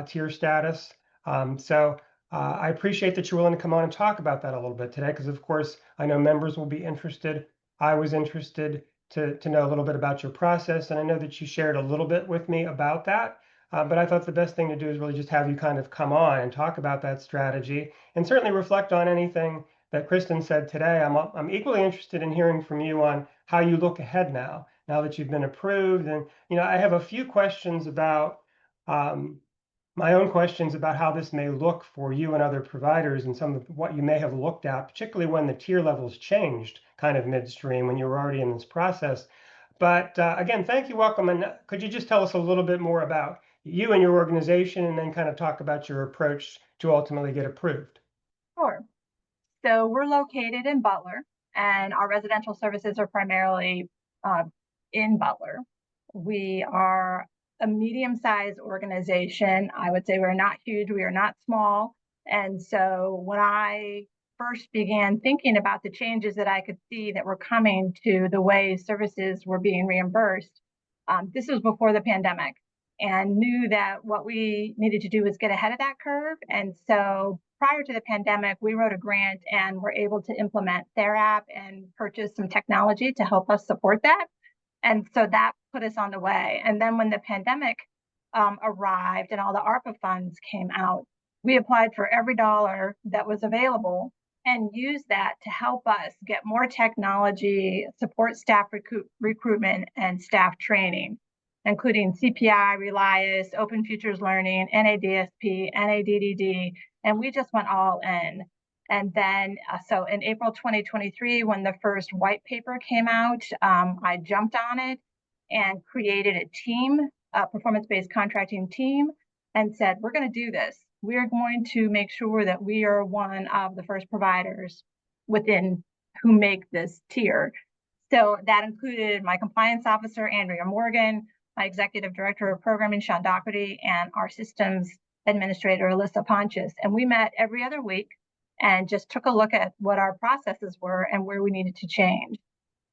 tier status. I appreciate that you're willing to come on and talk about that a little bit today, because of course, I know members will be interested. I was interested to know a little bit about your process, and I know that you shared a little bit with me about that. But I thought the best thing to do is really just have you kind of come on and talk about that strategy, and certainly reflect on anything that Kristen said today. I'm equally interested in hearing from you on how you look ahead now that you've been approved. And I have a few questions about my own questions about how this may look for you and other providers, and some of what you may have looked at, particularly when the tier levels changed kind of midstream when you were already in this process. But again, thank you, welcome. And could you just tell us a little bit more about you and your organization, and then kind of talk about your approach to ultimately get approved? Sure. So we're located in Butler, and our residential services are primarily in Butler. We are a medium-sized organization. I would say we're not huge, we are not small. And so when I first began thinking about the changes that I could see that were coming to the way services were being reimbursed, this was before the pandemic, and knew that what we needed to do was get ahead of that curve. And so prior to the pandemic, we wrote a grant and were able to implement their app and purchase some technology to help us support that. And so that put us on the way. And then when the pandemic arrived and all the ARPA funds came out, we applied for every dollar that was available and used that to help us get more technology, support staff recruitment and staff training, including CPI, Relias, Open Futures Learning, NADSP, NADDD, and we just went all in. And then, so in April 2023, when the first white paper came out, I jumped on it and created a team, a performance-based contracting team, and said, we're going to do this. We're going to make sure that we are one of the first providers within who make this tier. So that included my compliance officer, Andrea Morgan, my executive director of programming, Sean Doherty, and our systems administrator, Alyssa Pontius. And we met every other week and just took a look at what our processes were and where we needed to change.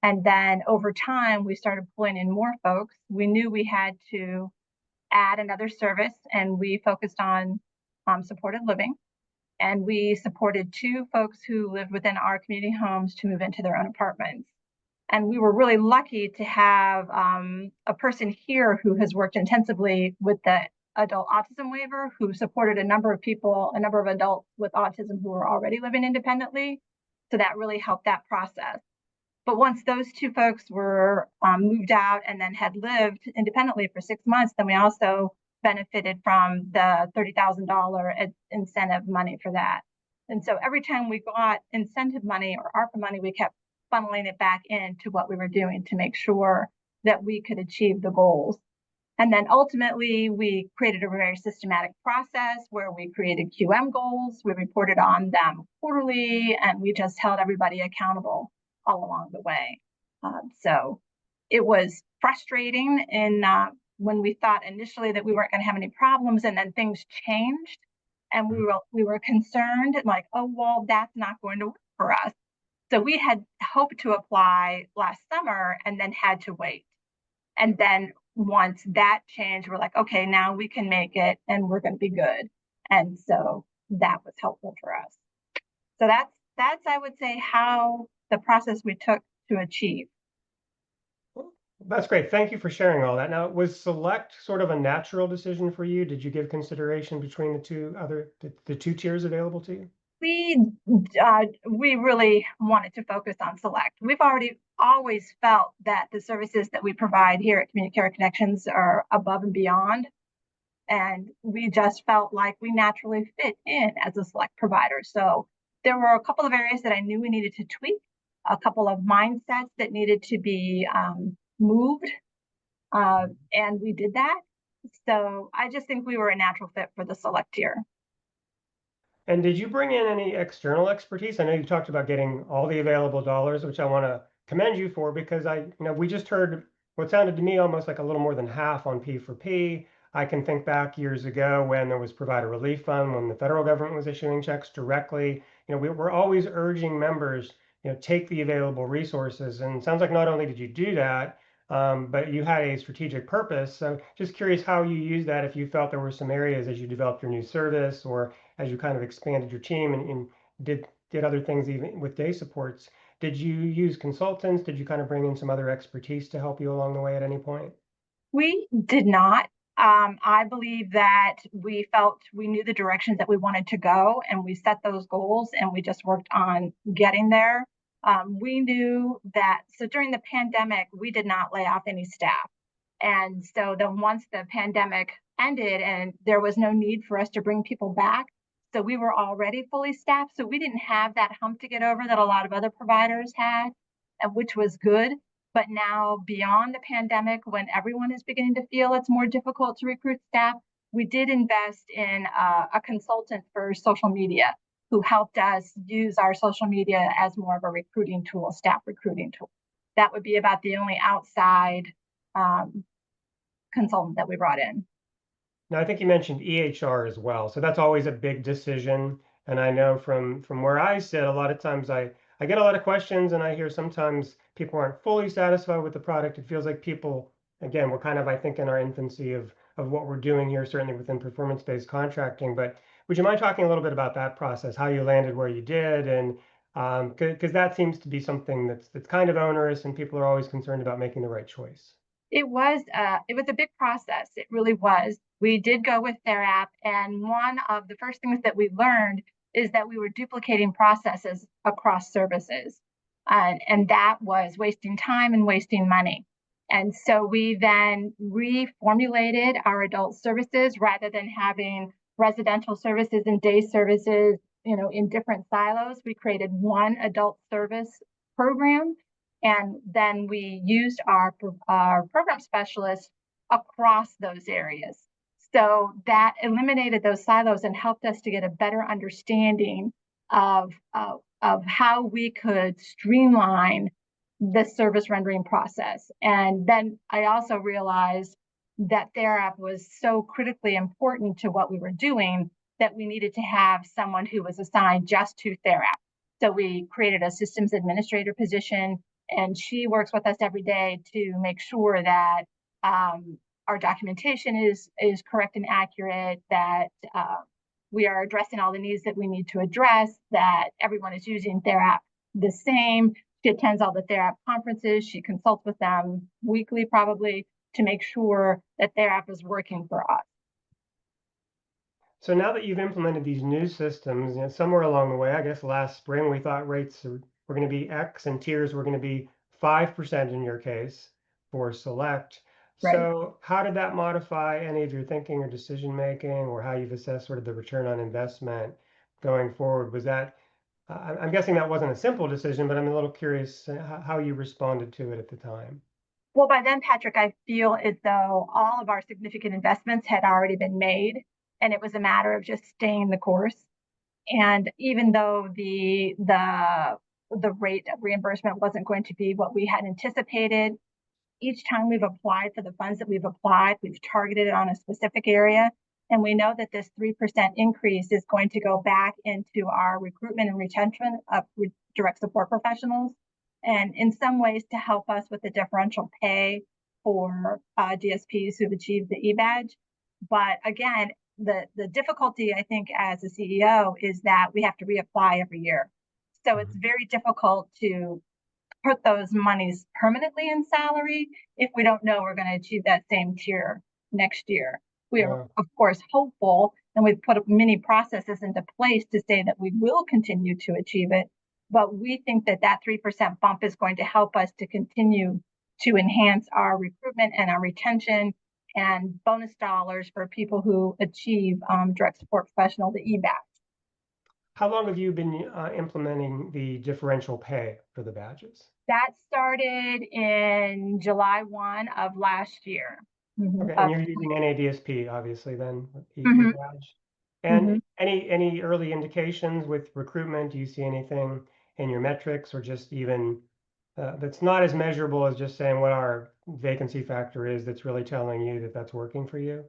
And then over time, we started pulling in more folks. We knew we had to add another service, and we focused on supported living. And we supported 2 folks who lived within our community homes to move into their own apartments. And we were really lucky to have a person here who has worked intensively with the adult autism waiver, who supported a number of people, a number of adults with autism who were already living independently. So that really helped that process. But once those 2 folks were moved out and then had lived independently for 6 months, then we also benefited from the $30,000 incentive money for that. And so every time we got incentive money or ARPA money, we kept funneling it back into what we were doing to make sure that we could achieve the goals. And then ultimately, we created a very systematic process where we created QM goals. We reported on them quarterly, and we just held everybody accountable all along the way. So it was frustrating when we thought initially that we weren't going to have any problems, and then things changed, and we were concerned, like, oh, well, that's not going to work for us. So we had hoped to apply last summer and then had to wait. And then once that changed, we're like, okay, now we can make it and we're going to be good. And so that was helpful for us. So that's I would say how the process we took to achieve. That's great. Thank you for sharing all that. Now, was select sort of a natural decision for you? Did you give consideration between the 2 tiers available to you? We really wanted to focus on select. We've always felt that the services that we provide here at Community Care Connections are above and beyond. And we just felt like we naturally fit in as a select provider. So there were a couple of areas that I knew we needed to tweak, a couple of mindsets that needed to be moved, and we did that. So I just think we were a natural fit for the select tier. And did you bring in any external expertise? I know you talked about getting all the available dollars, which I want to commend you for, because we just heard what sounded to me almost like a little more than half on P4P. I can think back years ago when there was Provider Relief Fund, when the federal government was issuing checks directly. We're always urging members, take the available resources. And it sounds like not only did you do that, but you had a strategic purpose. So just curious how you used that, if you felt there were some areas as you developed your new service or as you kind of expanded your team and did other things even with day supports. Did you use consultants? Did you kind of bring in some other expertise to help you along the way at any point? We did not. I believe that we felt we knew the directions that we wanted to go, and we set those goals, and we just worked on getting there. We knew that, so during the pandemic, we did not lay off any staff. And so then once the pandemic ended and there was no need for us to bring people back, so we were already fully staffed. So we didn't have that hump to get over that a lot of other providers had, which was good. But now, beyond the pandemic, when everyone is beginning to feel it's more difficult to recruit staff, we did invest in a consultant for social media who helped us use our social media as more of a recruiting tool, staff recruiting tool. That would be about the only outside consultant that we brought in. Now, I think you mentioned EHR as well. So that's always a big decision. And I know from where I sit, a lot of times I get a lot of questions, and I hear sometimes people aren't fully satisfied with the product. It feels like people, again, we're kind of, I think, in our infancy of what we're doing here, certainly within performance-based contracting. But would you mind talking a little bit about that process, how you landed where you did, and because that seems to be something that's kind of onerous, and people are always concerned about making the right choice. It was a big process. It really was. We did go with their app, and one of the first things that we learned is that we were duplicating processes across services, and that was wasting time and wasting money. And so we then reformulated our adult services rather than having residential services and day services, in different silos. We created one adult service program, and then we used our program specialists across those areas. So that eliminated those silos and helped us to get a better understanding of how we could streamline the service rendering process. And then I also realized that TheraP was so critically important to what we were doing that we needed to have someone who was assigned just to TheraP. So we created a systems administrator position, and she works with us every day to make sure that our documentation is correct and accurate, that we are addressing all the needs that we need to address, that everyone is using TheraP the same. She attends all the TheraP conferences. She consults with them weekly, probably, to make sure that TheraP is working for us. So now that you've implemented these new systems, somewhere along the way, I guess last spring, we thought rates were going to be X and tiers were going to be 5% in your case for select. Right. So how did that modify any of your thinking or decision making, or how you've assessed sort of the return on investment going forward? Was that, I'm guessing that wasn't a simple decision, but I'm a little curious how you responded to it at the time. Well, by then, Patrick, I feel as though all of our significant investments had already been made, and it was a matter of just staying the course. And even though the rate of reimbursement wasn't going to be what we had anticipated, each time we've applied for the funds that we've applied, we've targeted it on a specific area. And we know that this 3% increase is going to go back into our recruitment and retention of direct support professionals. And in some ways to help us with the differential pay for DSPs who've achieved the E-Badge. But again, the difficulty, I think, as a CEO is that we have to reapply every year. So it's very difficult to put those monies permanently in salary if we don't know we're going to achieve that same tier next year. We are, of course, hopeful, and we've put many processes into place to say that we will continue to achieve it. But we think that that 3% bump is going to help us to continue to enhance our recruitment and our retention and bonus dollars for people who achieve direct support professional, the E-Badge. How long have you been implementing the differential pay for the badges? That started in July 1 of last year. Okay, and you're using NADSP, obviously, then, badge. And any early indications with recruitment? Do you see anything in your metrics, or just even that's not as measurable as just saying what our vacancy factor is that's really telling you that that's working for you?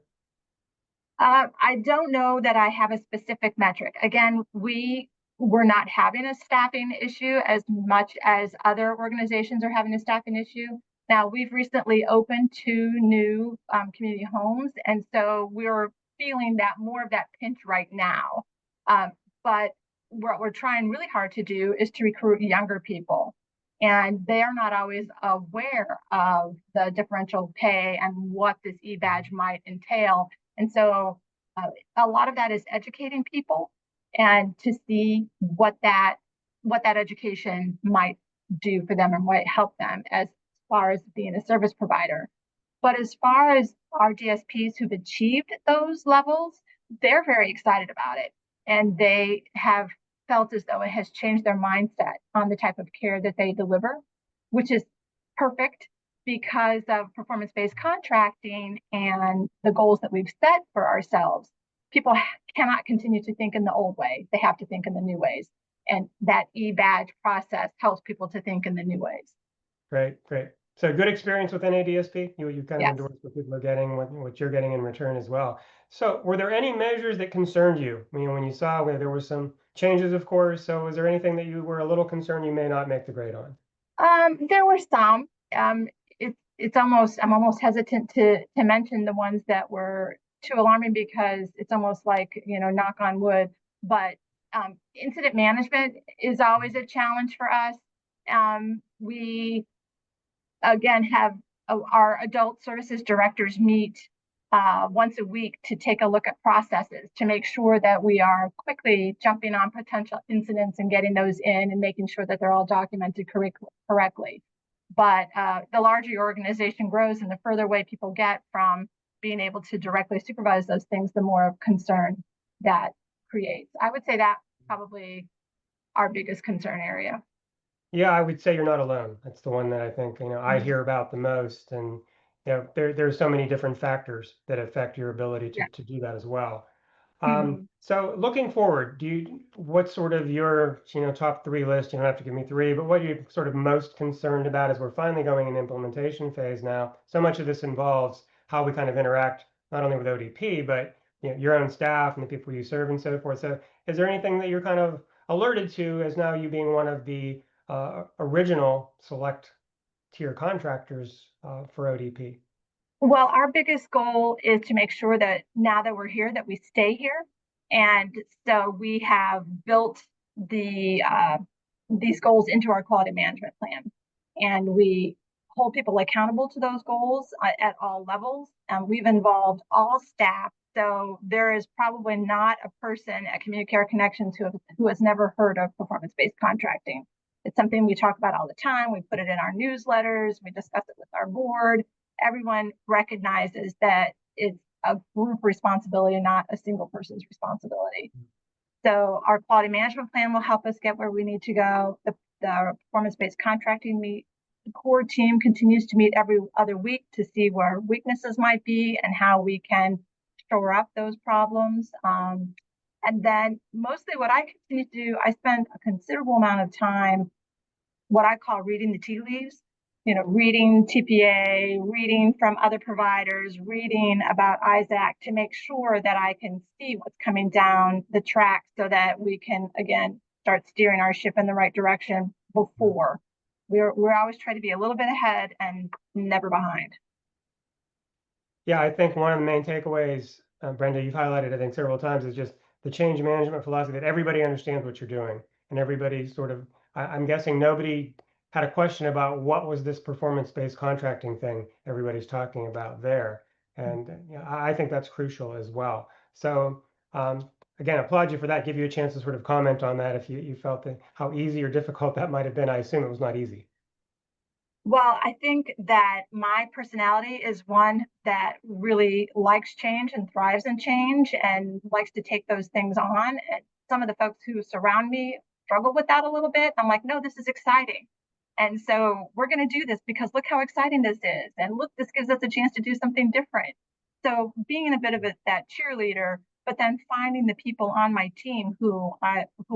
I don't know that I have a specific metric. Again, we're not having a staffing issue as much as other organizations are having a staffing issue. Now, we've recently opened 2 new community homes, and so we're feeling that more of that pinch right now. But what we're trying really hard to do is to recruit younger people. And they are not always aware of the differential pay and what this E-Badge might entail. And so a lot of that is educating people and to see what that education might do for them and might help them as far as being a service provider. But as far as our DSPs who've achieved those levels, they're very excited about it. And they have felt as though it has changed their mindset on the type of care that they deliver, which is perfect because of performance-based contracting and the goals that we've set for ourselves. People cannot continue to think in the old way. They have to think in the new ways. And that E-Badge process helps people to think in the new ways. Great, great. So good experience with NADSP. You kind of endorsed what people are getting, what you're getting in return as well. So were there any measures that concerned you? I mean, when you saw where there were some changes, of course. So was there anything that you were a little concerned you may not make the grade on? There were some. I'm almost hesitant to mention the ones that were too alarming because it's almost like, knock on wood. But incident management is always a challenge for us. We again have our adult services directors meet once a week to take a look at processes to make sure that we are quickly jumping on potential incidents and getting those in and making sure that they're all documented correctly. But the larger your organization grows and the further away people get from being able to directly supervise those things, the more concern that creates. I would say that's probably our biggest concern area. Yeah, I would say you're not alone. That's the one that I think, I hear about the most. And there's so many different factors that affect your ability to do that as well. So looking forward, what's sort of your top 3 list? You don't have to give me 3, but what are you sort of most concerned about as we're finally going in implementation phase now? So much of this involves how we kind of interact not only with ODP, but your own staff and the people you serve and so forth. So is there anything that you're kind of alerted to as now you being one of the original select tier contractors for ODP? Well, our biggest goal is to make sure that now that we're here, that we stay here And so we have built these goals into our quality management plan. And we hold people accountable to those goals at all levels. We've involved all staff. So there is probably not a person at Communicare Connections who has never heard of performance-based contracting. It's something we talk about all the time. We put it in our newsletters. We discuss it with our board. Everyone recognizes that it's a group responsibility, not a single person's responsibility. So our quality management plan will help us get where we need to go. The performance-based contracting the core team continues to meet every other week to see where weaknesses might be and how we can shore up those problems. And then mostly what I continue to do, I spend a considerable amount of time, what I call reading the tea leaves, reading TPA, reading from other providers, reading about Isaac to make sure that I can see what's coming down the track so that we can, again, start steering our ship in the right direction before. We're always trying to be a little bit ahead and never behind. Yeah, I think one of the main takeaways, Brenda, you've highlighted, I think, several times, is just the change management philosophy, that everybody understands what you're doing. And everybody sort of, I'm guessing nobody had a question about what was this performance-based contracting thing everybody's talking about there. And I think that's crucial as well. So again, applaud you for that. Give you a chance to sort of comment on that if you felt that how easy or difficult that might have been. I assume it was not easy. Well, I think that my personality is one that really likes change and thrives in change and likes to take those things on. And some of the folks who surround me struggle with that a little bit. I'm like, no, this is exciting. And so we're going to do this because look how exciting this is. And look, this gives us a chance to do something different. So being a bit of that cheerleader, but then finding the people on my team who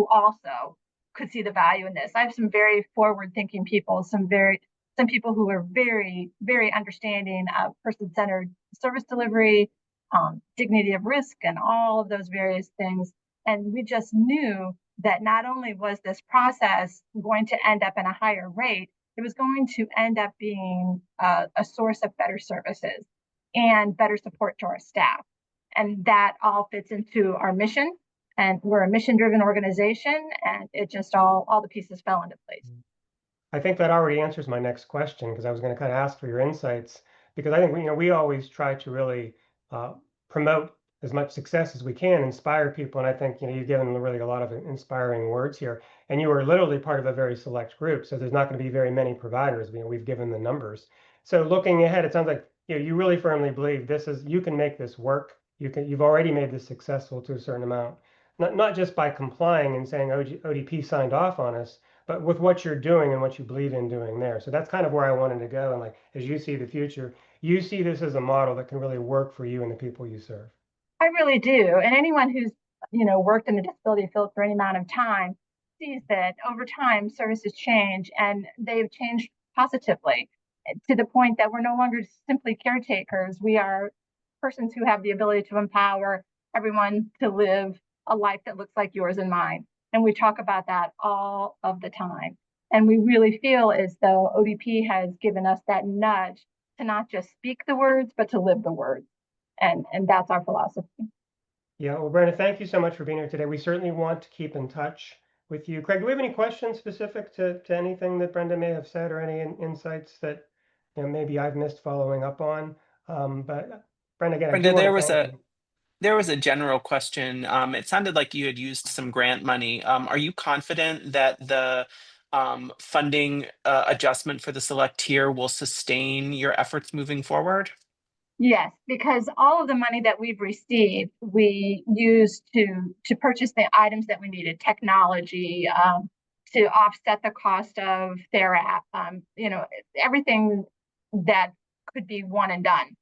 also could see the value in this. I have some very forward thinking people, some people who are very, very understanding of person-centered service delivery, dignity of risk, and all of those various things. And we just knew that not only was this process going to end up in a higher rate, it was going to end up being a source of better services and better support to our staff. And that all fits into our mission. And we're a mission-driven organization, and it just all the pieces fell into place. I think that already answers my next question, because I was going to kind of ask for your insights, because I think we always try to really promote as much success as we can, inspire people, and I think you've given really a lot of inspiring words here, and you are literally part of a very select group, so there's not going to be very many providers. We've given the numbers. So looking ahead, it sounds like you really firmly believe you can make this work. You've already made this successful to a certain amount, not just by complying and saying ODP signed off on us, but with what you're doing and what you believe in doing there. So that's kind of where I wanted to go. And like, as you see the future, you see this as a model that can really work for you and the people you serve. I really do. And anyone who's, worked in the disability field for any amount of time sees that over time services change, and they've changed positively to the point that we're no longer simply caretakers. We are persons who have the ability to empower everyone to live a life that looks like yours and mine. And we talk about that all of the time. And we really feel as though ODP has given us that nudge to not just speak the words, but to live the words. And that's our philosophy. Yeah, well, Brenda, thank you so much for being here today. We certainly want to keep in touch with you. Craig, do we have any questions specific to anything that Brenda may have said, or any insights that maybe I've missed following up on? But Brenda, again, I do Brenda, want to thank you. there was a general question. It sounded like you had used some grant money. Are you confident that the funding adjustment for the select tier will sustain your efforts moving forward? Yes, because all of the money that we've received, we used to purchase the items that we needed, technology, to offset the cost of their app, everything that could be one and done.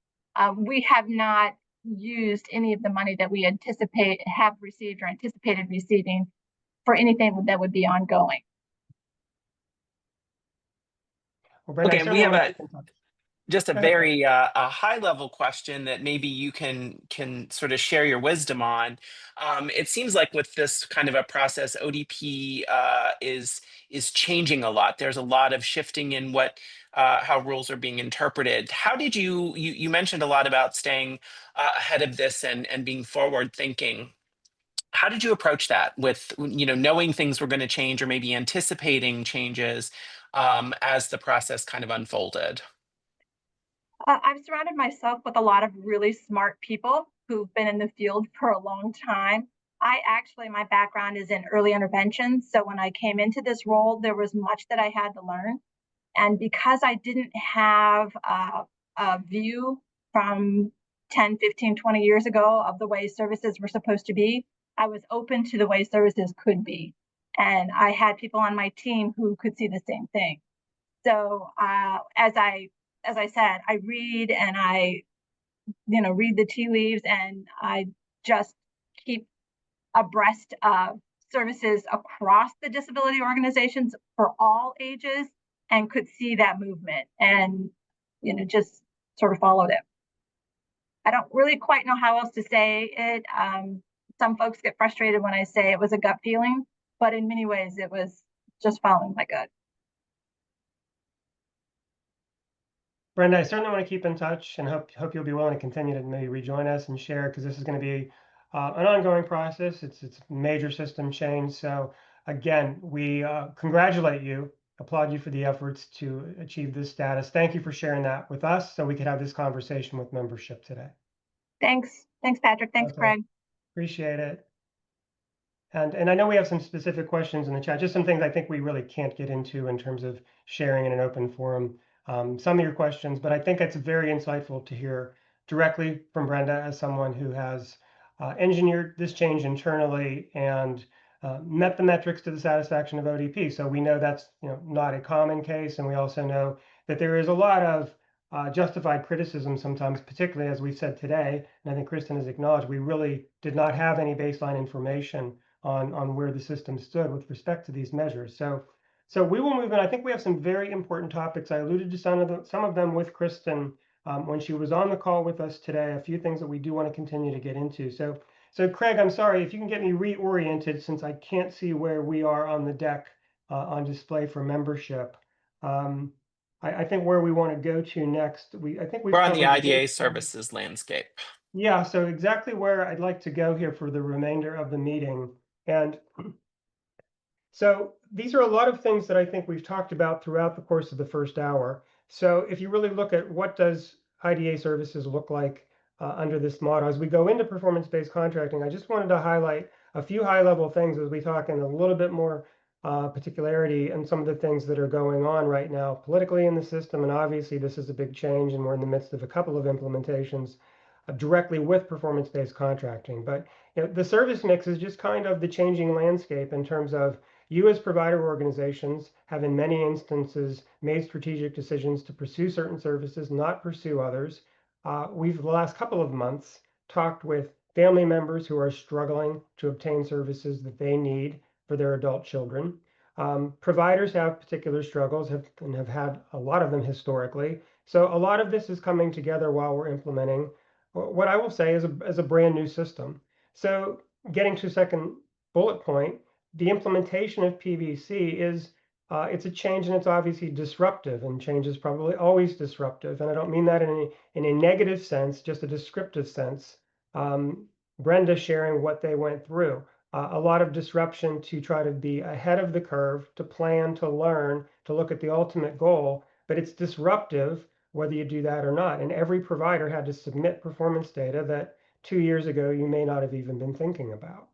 We have not used any of the money that we have received or anticipated receiving for anything that would be ongoing. Well, Brenda, Okay, and we have just a Go ahead, very a high level question that maybe you can sort of share your wisdom on. It seems like with this kind of a process, ODP is changing a lot. There's a lot of shifting in how rules are being interpreted. How did you mentioned a lot about staying ahead of this and being forward thinking. how did you approach that with, knowing things were going to change or maybe anticipating changes as the process kind of unfolded? I've surrounded myself with a lot of really smart people who've been in the field for a long time. My background is in early intervention. So when I came into this role, there was much that I had to learn. And because I didn't have a view from 10, 15, 20 years ago of the way services were supposed to be, I was open to the way services could be. And I had people on my team who could see the same thing. So as I said, I read and I read the tea leaves, and I just keep abreast of services across the disability organizations for all ages, and could see that movement, and just sort of followed it. I don't really quite know how else to say it. Some folks get frustrated when I say it was a gut feeling, but in many ways it was just following my gut. Brenda, I certainly want to keep in touch and hope you'll be willing to continue to maybe rejoin us and share, because this is going to be an ongoing process. It's a major system change. So again, we congratulate you, applaud you for the efforts to achieve this status. Thank you for sharing that with us so we could have this conversation with membership today. Thanks, Patrick. Thanks, Okay, Craig. appreciate it. And I know we have some specific questions in the chat, just some things I think we really can't get into in terms of sharing in an open forum. Some of your questions, but I think it's very insightful to hear directly from Brenda as someone who has engineered this change internally and met the metrics to the satisfaction of ODP. So we know that's not a common case, and we also know that there is a lot of justified criticism sometimes, particularly as we said today, and I think Kristen has acknowledged, we really did not have any baseline information on where the system stood with respect to these measures. So we will move in. I think we have some very important topics. I alluded to some of them with Kristen when she was on the call with us today. A few things that we do want to continue to get into. So Craig, I'm sorry if you can get me reoriented, since I can't see where we are on the deck on display for membership. I think where we want to go to next, I think we've We're on the covered IDA services landscape. Yeah, so exactly where I'd like to go here for the remainder of the meeting. And so these are a lot of things that I think we've talked about throughout the course of the first hour. So if you really look at what does IDA services look like under this model, as we go into performance-based contracting, I just wanted to highlight a few high-level things as we talk in a little bit more particularity and some of the things that are going on right now politically in the system. And obviously this is a big change, and we're in the midst of a couple of implementations directly with performance-based contracting. But the service mix is just kind of the changing landscape in terms of you as provider organizations have in many instances made strategic decisions to pursue certain services, not pursue others. We've the last couple of months talked with family members who are struggling to obtain services that they need for their adult children. Providers have particular struggles and have had a lot of them historically. So a lot of this is coming together while we're implementing what I will say is a brand new system. So getting to second bullet point, the implementation of PBC is it's a change, and it's obviously disruptive, and change is probably always disruptive. And I don't mean that in a negative sense, just a descriptive sense. Brenda sharing what they went through, a lot of disruption to try to be ahead of the curve, to plan, to learn, to look at the ultimate goal, but it's disruptive whether you do that or not. And every provider had to submit performance data that 2 years ago you may not have even been thinking about.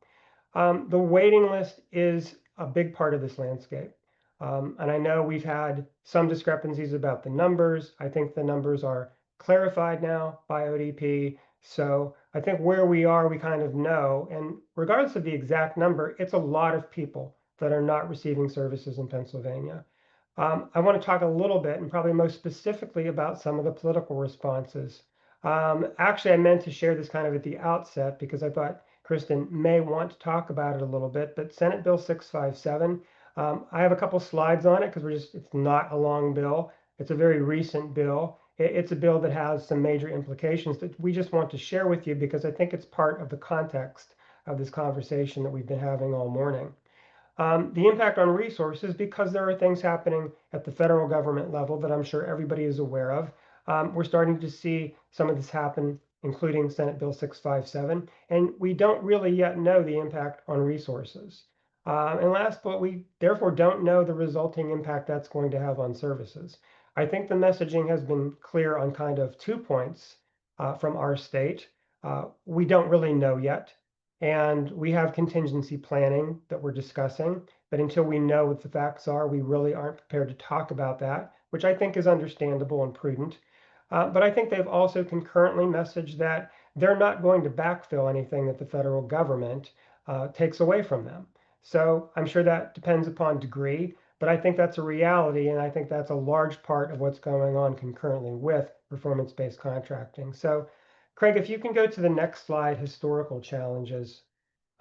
The waiting list is a big part of this landscape. And I know we've had some discrepancies about the numbers. I think the numbers are clarified now by ODP. So I think where we are, we kind of know. And regardless of the exact number, it's a lot of people that are not receiving services in Pennsylvania. I want to talk a little bit, and probably most specifically, about some of the political responses. Actually, I meant to share this kind of at the outset because I thought Kristen may want to talk about it a little bit, but Senate Bill 657, I have a couple slides on it because it's not a long bill. It's a very recent bill. It's a bill that has some major implications that we just want to share with you because I think it's part of the context of this conversation that we've been having all morning. The impact on resources, because there are things happening at the federal government level that I'm sure everybody is aware of. We're starting to see some of this happen including Senate Bill 657, and we don't really yet know the impact on resources. And last, but we therefore don't know the resulting impact that's going to have on services. I think the messaging has been clear on kind of 2 points from our state. We don't really know yet, and we have contingency planning that we're discussing. But until we know what the facts are, we really aren't prepared to talk about that, which I think is understandable and prudent. But I think they've also concurrently messaged that they're not going to backfill anything that the federal government takes away from them. So I'm sure that depends upon degree, but I think that's a reality, and I think that's a large part of what's going on concurrently with performance-based contracting. So, Craig, if you can go to the next slide, historical challenges.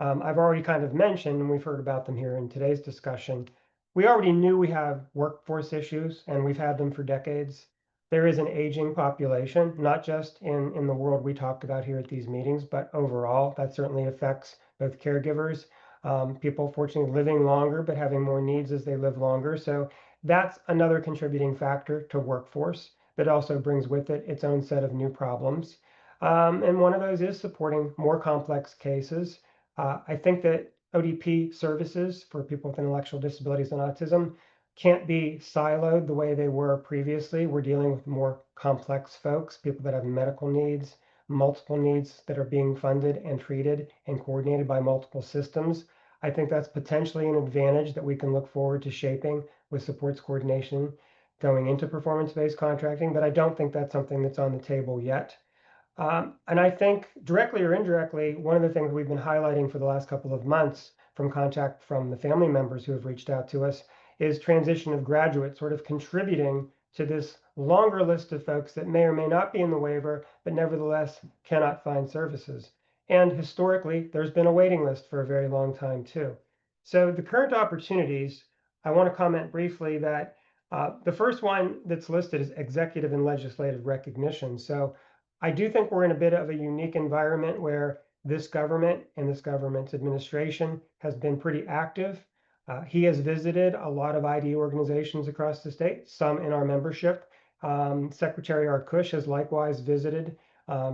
I've already kind of mentioned, and we've heard about them here in today's discussion. We already knew we have workforce issues, and we've had them for decades. There is an aging population, not just in the world we talk about here at these meetings, but overall, that certainly affects both caregivers, people fortunately living longer, but having more needs as they live longer. So that's another contributing factor to workforce that also brings with it its own set of new problems. And one of those is supporting more complex cases. I think that ODP services for people with intellectual disabilities and autism can't be siloed the way they were previously. We're dealing with more complex folks, people that have medical needs, multiple needs that are being funded and treated and coordinated by multiple systems. I think that's potentially an advantage that we can look forward to shaping with supports coordination going into performance-based contracting, but I don't think that's something that's on the table yet. And I think directly or indirectly, one of the things we've been highlighting for the last couple of months from contact from the family members who have reached out to us is transition of graduates sort of contributing to this longer list of folks that may or may not be in the waiver, but nevertheless cannot find services. And historically, there's been a waiting list for a very long time too. So the current opportunities, I want to comment briefly that the first one that's listed is executive and legislative recognition. So I do think we're in a bit of a unique environment where this government and this government's administration has been pretty active. He has visited a lot of ID organizations across the state, some in our membership. Secretary Arkush has likewise visited.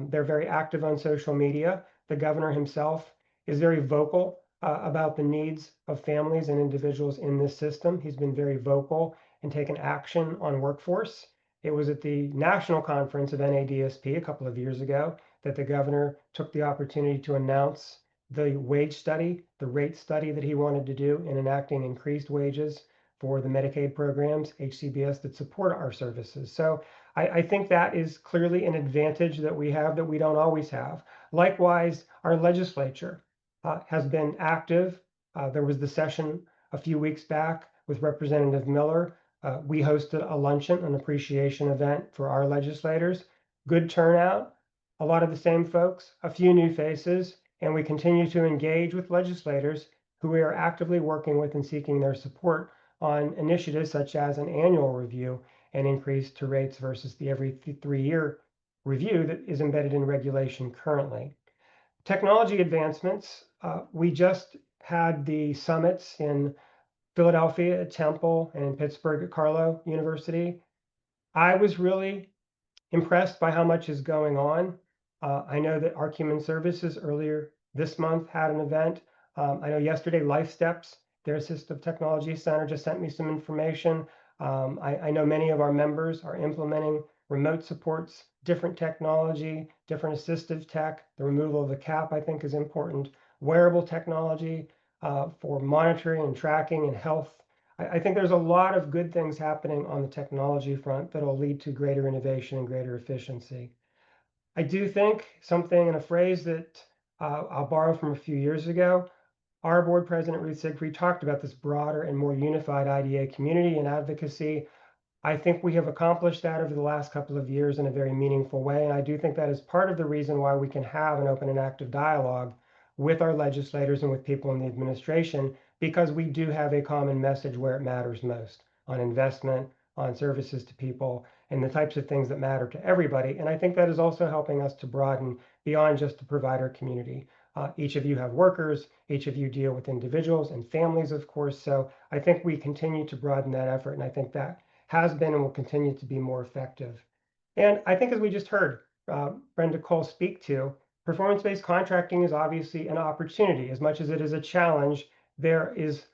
They're very active on social media. The governor himself is very vocal about the needs of families and individuals in this system. He's been very vocal and taken action on workforce. It was at the national conference of NADSP a couple of years ago that the governor took the opportunity to announce the wage study, the rate study that he wanted to do in enacting increased wages for the Medicaid programs, HCBS, that support our services. So I think that is clearly an advantage that we have that we don't always have. Likewise, our legislature has been active. There was the session a few weeks back with Representative Miller. We hosted a luncheon, an appreciation event for our legislators. Good turnout, a lot of the same folks, a few new faces, and we continue to engage with legislators who we are actively working with and seeking their support on initiatives such as an annual review and increase to rates versus the every 3-year review that is embedded in regulation currently. Technology advancements, we just had the summits in Philadelphia at Temple and in Pittsburgh at Carlow University. I was really impressed by how much is going on. I know that ARC Human Services earlier this month had an event. I know yesterday Life Steps, their assistive technology center, just sent me some information. I know many of our members are implementing remote supports, different technology, different assistive tech. The removal of the cap, I think, is important. Wearable technology for monitoring and tracking and health. I think there's a lot of good things happening on the technology front that will lead to greater innovation and greater efficiency. I do think something in a phrase that I'll borrow from a few years ago. Our board president, Ruth Siegfried, talked about this broader and more unified IDA community and advocacy. I think we have accomplished that over the last couple of years in a very meaningful way. And I do think that is part of the reason why we can have an open and active dialogue with our legislators and with people in the administration, because we do have a common message where it matters most on investment, on services to people, and the types of things that matter to everybody. And I think that is also helping us to broaden beyond just the provider community. Each of you have workers, each of you deal with individuals and families, of course. So I think we continue to broaden that effort. And I think that has been and will continue to be more effective. And I think, as we just heard, Brenda Cole speak to, performance-based contracting is obviously an opportunity. As much as it is a challenge, there is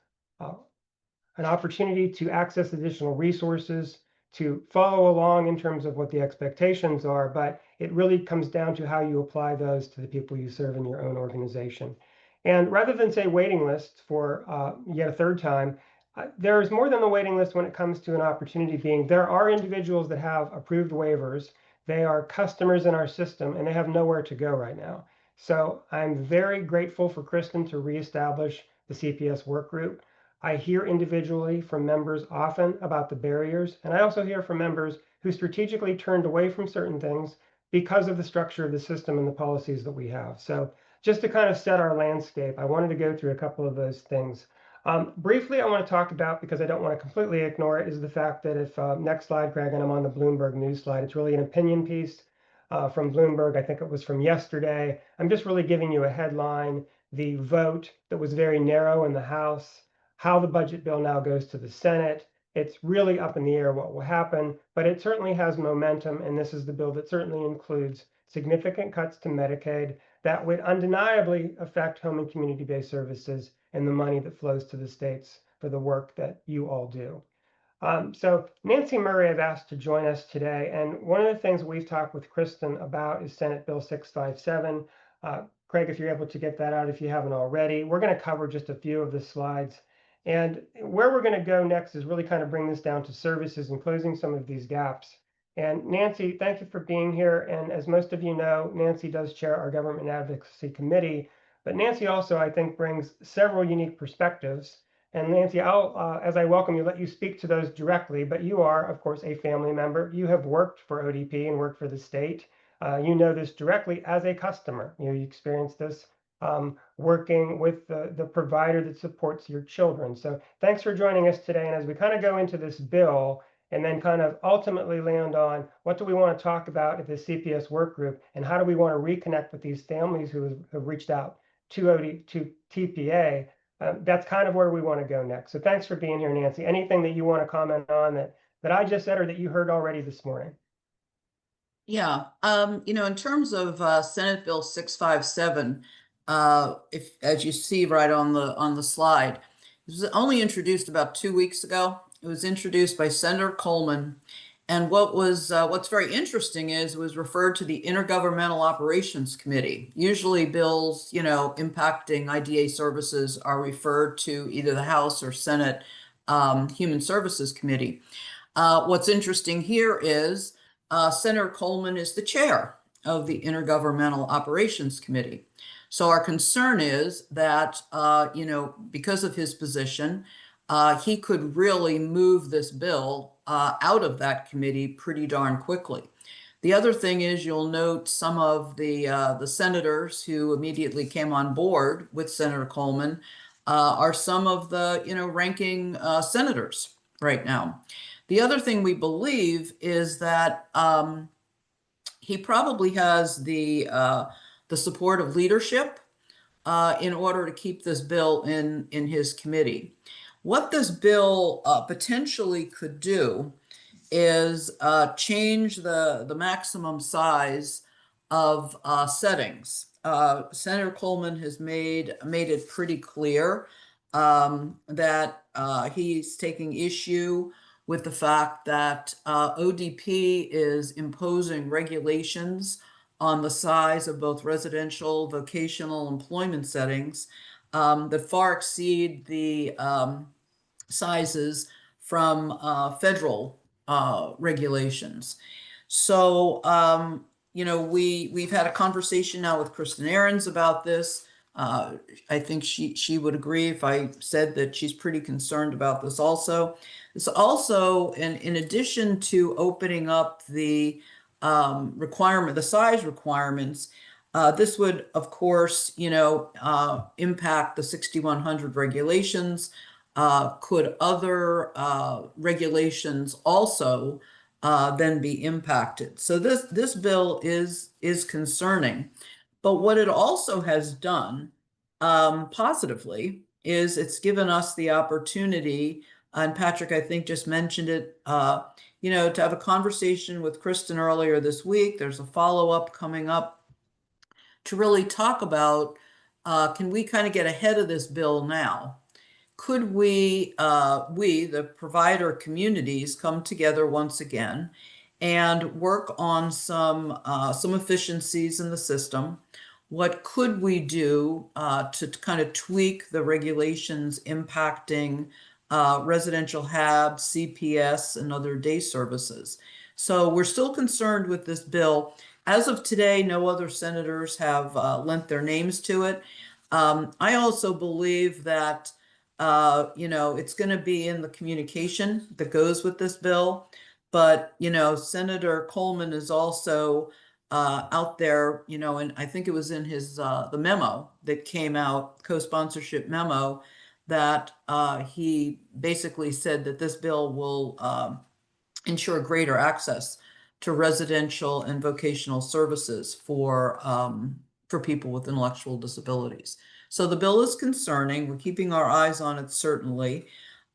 an opportunity to access additional resources, to follow along in terms of what the expectations are, but it really comes down to how you apply those to the people you serve in your own organization. And rather than say waiting list for yet a third time, there is more than the waiting list when it comes to an opportunity being there are individuals that have approved waivers. They are customers in our system and they have nowhere to go right now. So I'm very grateful for Kristen to reestablish the CPS work group. I hear individually from members often about the barriers, and I also hear from members who strategically turned away from certain things because of the structure of the system and the policies that we have. So just to kind of set our landscape, I wanted to go through a couple of those things. Briefly, I want to talk about, because I don't want to completely ignore it, is the fact that if, next slide, Craig, and I'm on the Bloomberg news slide, it's really an opinion piece from Bloomberg. I think it was from yesterday. I'm just really giving you a headline, the vote that was very narrow in the House, how the budget bill now goes to the Senate. It's really up in the air what will happen, but it certainly has momentum, and this is the bill that certainly includes significant cuts to Medicaid that would undeniably affect home and community-based services and the money that flows to the states for the work that you all do. So Nancy Murray I've asked to join us today, and one of the things we've talked with Kristen about is Senate Bill 657. Craig, if you're able to get that out if you haven't already. We're going to cover just a few of the slides. And where we're going to go next is really kind of bring this down to services and closing some of these gaps. And Nancy, thank you for being here. And as most of you know, Nancy does chair our Government Advocacy Committee, but Nancy also, I think, brings several unique perspectives. And Nancy, I'll, as I welcome you, let you speak to those directly, but you are, of course, a family member. You have worked for ODP and worked for the state. You know this directly as a customer. You experienced this working with the provider that supports your children. So thanks for joining us today. And as we kind of go into this bill and then kind of ultimately land on what do we want to talk about at the CPS work group and how do we want to reconnect with these families who have reached out to TPA, that's kind of where we want to go next. So thanks for being here, Nancy. Anything that you want to comment on that I just said or that you heard already this morning? Yeah, in terms of Senate Bill 657, if as you see right on the slide, it was only introduced about 2 weeks ago. It was introduced by Senator Coleman, and what's very interesting is it was referred to the Intergovernmental Operations Committee. Usually, bills impacting IDA services are referred to either the House or Senate Human Services Committee. What's interesting here is Senator Coleman is the chair of the Intergovernmental Operations Committee. So our concern is that, because of his position, he could really move this bill out of that committee pretty darn quickly. The other thing is you'll note some of the senators who immediately came on board with Senator Coleman are some of the ranking senators right now. The other thing we believe is that he probably has the support of leadership in order to keep this bill in his committee. What this bill potentially could do is change the maximum size of settings. Senator Coleman has made it pretty clear that he's taking issue with the fact that ODP is imposing regulations on the size of both residential, vocational employment settings that far exceed the sizes from federal regulations. So, we've had a conversation now with Kristen Ahrens about this. I think she would agree if I said that she's pretty concerned about this also. It's also, in addition to opening up the the size requirements, this would, of course, impact the 6100 regulations. Could other regulations also then be impacted? So this bill is concerning. But what it also has done positively is it's given us the opportunity and Patrick, I think, just mentioned it, you know, to have a conversation with Kristen earlier this week. There's a follow-up coming up to really talk about, can we kind of get ahead of this bill now? Could we, the provider communities, come together once again and work on some efficiencies in the system? What could we do to kind of tweak the regulations impacting residential HAB, CPS, and other day services? So we're still concerned with this bill. As of today, no other senators have lent their names to it. I also believe that you know, it's going to be in the communication that goes with this bill. But, you know, Senator Coleman is also out there, you know, and I think it was in his the memo that came out, co-sponsorship memo, that he basically said that this bill will ensure greater access to residential and vocational services for people with intellectual disabilities. So the bill is concerning. We're keeping our eyes on it, certainly.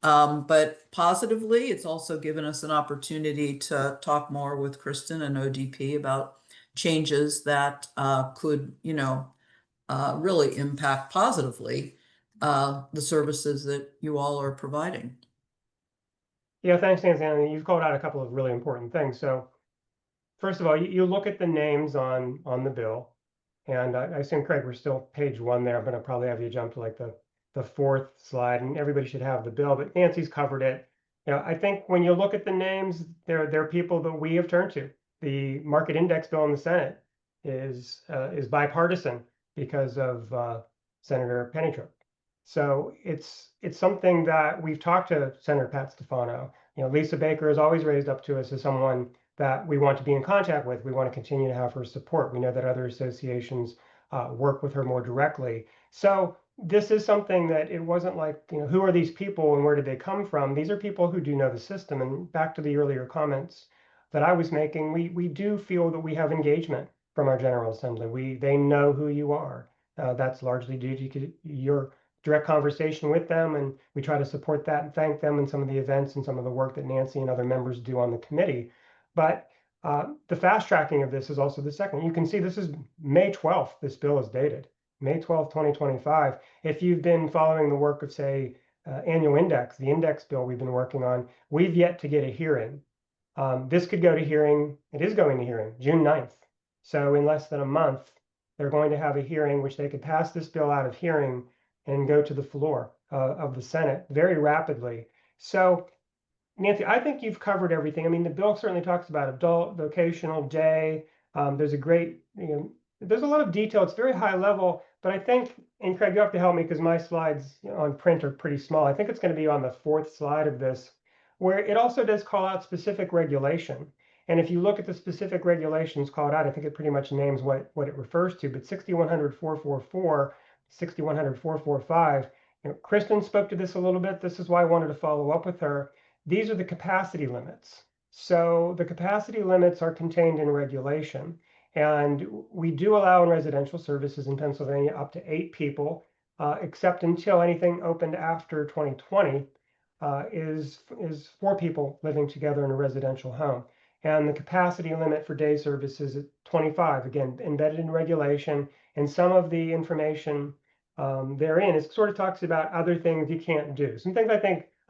But positively, it's also given us an opportunity to talk more with Kristen and ODP about changes that could, you know, really impact positively the services that you all are providing. Yeah, thanks, Nancy. And you've called out a couple of really important things. So first of all, you look at the names on the bill, and I assume, Craig, we're still page 1 there. I'm going to probably have you jump to like the 4th slide, and everybody should have the bill, but Nancy's covered it. You know, I think when you look at the names, they're people that we have turned to. The market index bill in the Senate is bipartisan because of Senator Pennytrook. So it's something that we've talked to Senator Pat Stefano. You know, Lisa Baker is always raised up to us as someone that we want to be in contact with. We want to continue to have her support. We know that other associations work with her more directly. So this is something that it wasn't like, you know, who are these people and where did they come from? These are people who do know the system. And back to the earlier comments that I was making, we do feel that we have engagement from our General Assembly. They know who you are. That's largely due to your direct conversation with them, and we try to support that and thank them in some of the events and some of the work that Nancy and other members do on the committee. But the fast tracking of this is also the second. You can see this is May 12th. This bill is dated May 12th, 2025. If you've been following the work of, say, annual index, the index bill we've been working on, we've yet to get a hearing. This could go to hearing. It is going to hearing June 9th. So in less than a month, they're going to have a hearing, which they could pass this bill out of hearing and go to the floor of the Senate very rapidly. So Nancy, I think you've covered everything. I mean, the bill certainly talks about adult, vocational, day. There's a great, you know, there's a lot of detail. It's very high level, but I think, and Craig, you have to help me because my slides on print are pretty small. I think it's going to be on the 4th slide of this, where it also does call out specific regulation. And if you look at the specific regulations called out, I think it pretty much names what it refers to, but 6100-444, 6100-445, you know, Kristen spoke to this a little bit. This is why I wanted to follow up with her. These are the capacity limits. So the capacity limits are contained in regulation. And we do allow in residential services in Pennsylvania up to 8 people, except until anything opened after 2020 is 4 people living together in a residential home. And the capacity limit for day services is 25, again, embedded in regulation. And some of the information therein is sort of talks about other things you can't do. Some things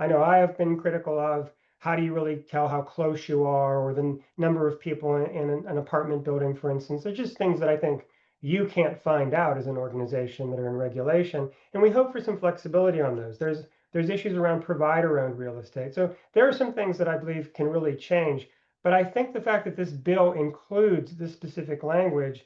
I know I have been critical of. How do you really tell how close you are, or the number of people in an apartment building, for instance? They're just things that I think you can't find out as an organization that are in regulation. And we hope for some flexibility on those. There's issues around provider-owned real estate. So there are some things that I believe can really change. But I think the fact that this bill includes this specific language,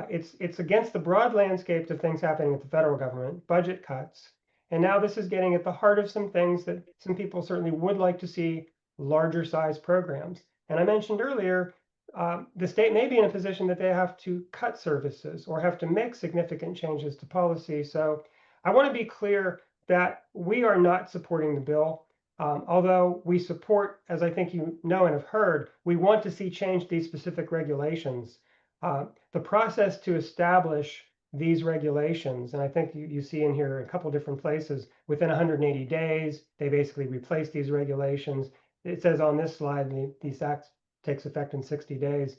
it's against the broad landscape of things happening at the federal government, budget cuts. And now this is getting at the heart of some things that some people certainly would like to see larger size programs. And I mentioned earlier, the state may be in a position that they have to cut services or have to make significant changes to policy. So I want to be clear that we are not supporting the bill. Although we support, as I think you know and have heard, we want to see change these specific regulations. The process to establish these regulations, and I think you see in here a couple different places, within 180 days, they basically replace these regulations. It says on this slide, these acts takes effect in 60 days.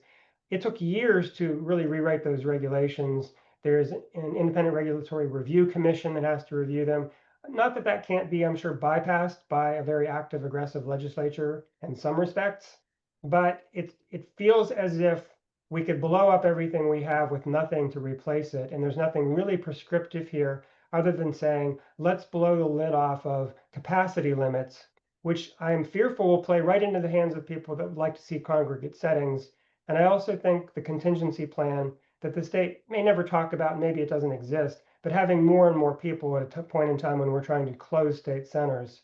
It took years to really rewrite those regulations. There's an independent regulatory review commission that has to review them. Not that that can't be, I'm sure, bypassed by a very active, aggressive legislature in some respects, but it feels as if we could blow up everything we have with nothing to replace it. And there's nothing really prescriptive here other than saying, let's blow the lid off of capacity limits, which I am fearful will play right into the hands of people that would like to see congregate settings. And I also think the contingency plan that the state may never talk about, maybe it doesn't exist, but having more and more people at a point in time when we're trying to close state centers,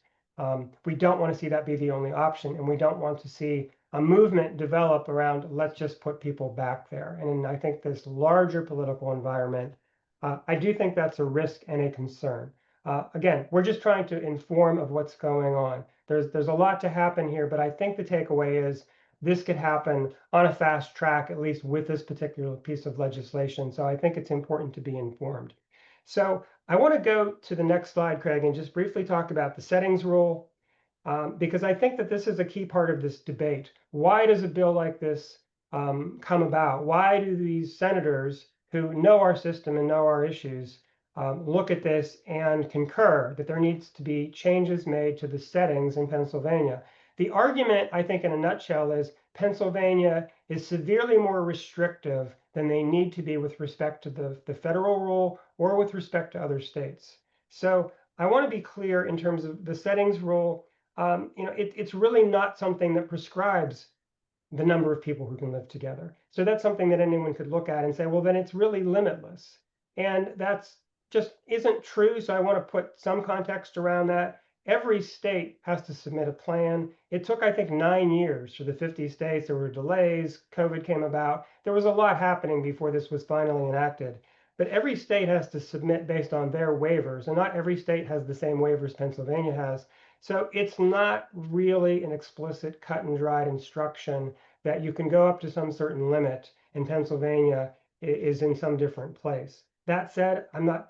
we don't want to see that be the only option. And we don't want to see a movement develop around let's just put people back there. And I think this larger political environment, I do think that's a risk and a concern. Again, we're just trying to inform of what's going on. There's a lot to happen here, but I think the takeaway is this could happen on a fast track, at least with this particular piece of legislation. So I think it's important to be informed. So I want to go to the next slide, Craig, and just briefly talk about the settings rule, because I think that this is a key part of this debate. Why does a bill like this come about? Why do these senators who know our system and know our issues look at this and concur that there needs to be changes made to the settings in Pennsylvania? The argument, I think, in a nutshell, is Pennsylvania is severely more restrictive than they need to be with respect to the federal rule or with respect to other states. So I want to be clear in terms of the settings rule. It's really not something that prescribes the number of people who can live together. So that's something that anyone could look at and say, well, then it's really limitless. And that's just isn't true. So I want to put some context around that. Every state has to submit a plan. It took, I think, 9 years for the 50 states. There were delays. COVID came about. There was a lot happening before this was finally enacted. But every state has to submit based on their waivers. And not every state has the same waivers Pennsylvania has. So it's not really an explicit cut and dried instruction that you can go up to some certain limit and Pennsylvania is in some different place. That said, I'm not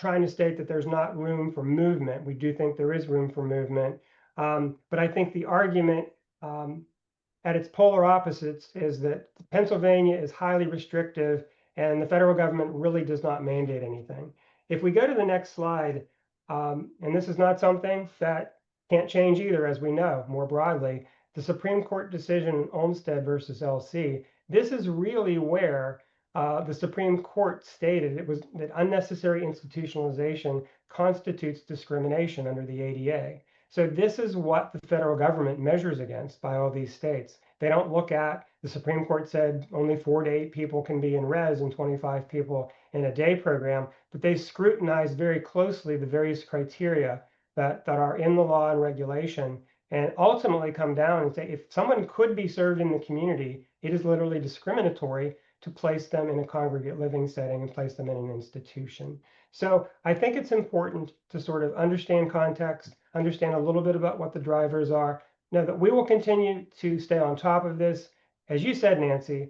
trying to state that there's not room for movement. We do think there is room for movement. But I think the argument at its polar opposites is that Pennsylvania is highly restrictive and the federal government really does not mandate anything. If we go to the next slide, and this is not something that can't change either, as we know more broadly, the Supreme Court decision Olmstead versus LC, this is really where the Supreme Court stated it was that unnecessary institutionalization constitutes discrimination under the ADA. So this is what the federal government measures against by all these states. They don't look at, the Supreme Court said only 4 to 8 people can be in res and 25 people in a day program, but they scrutinize very closely the various criteria that are in the law and regulation and ultimately come down and say if someone could be served in the community, it is literally discriminatory to place them in a congregate living setting and place them in an institution. So I think it's important to sort of understand context, understand a little bit about what the drivers are, know that we will continue to stay on top of this. As you said, Nancy,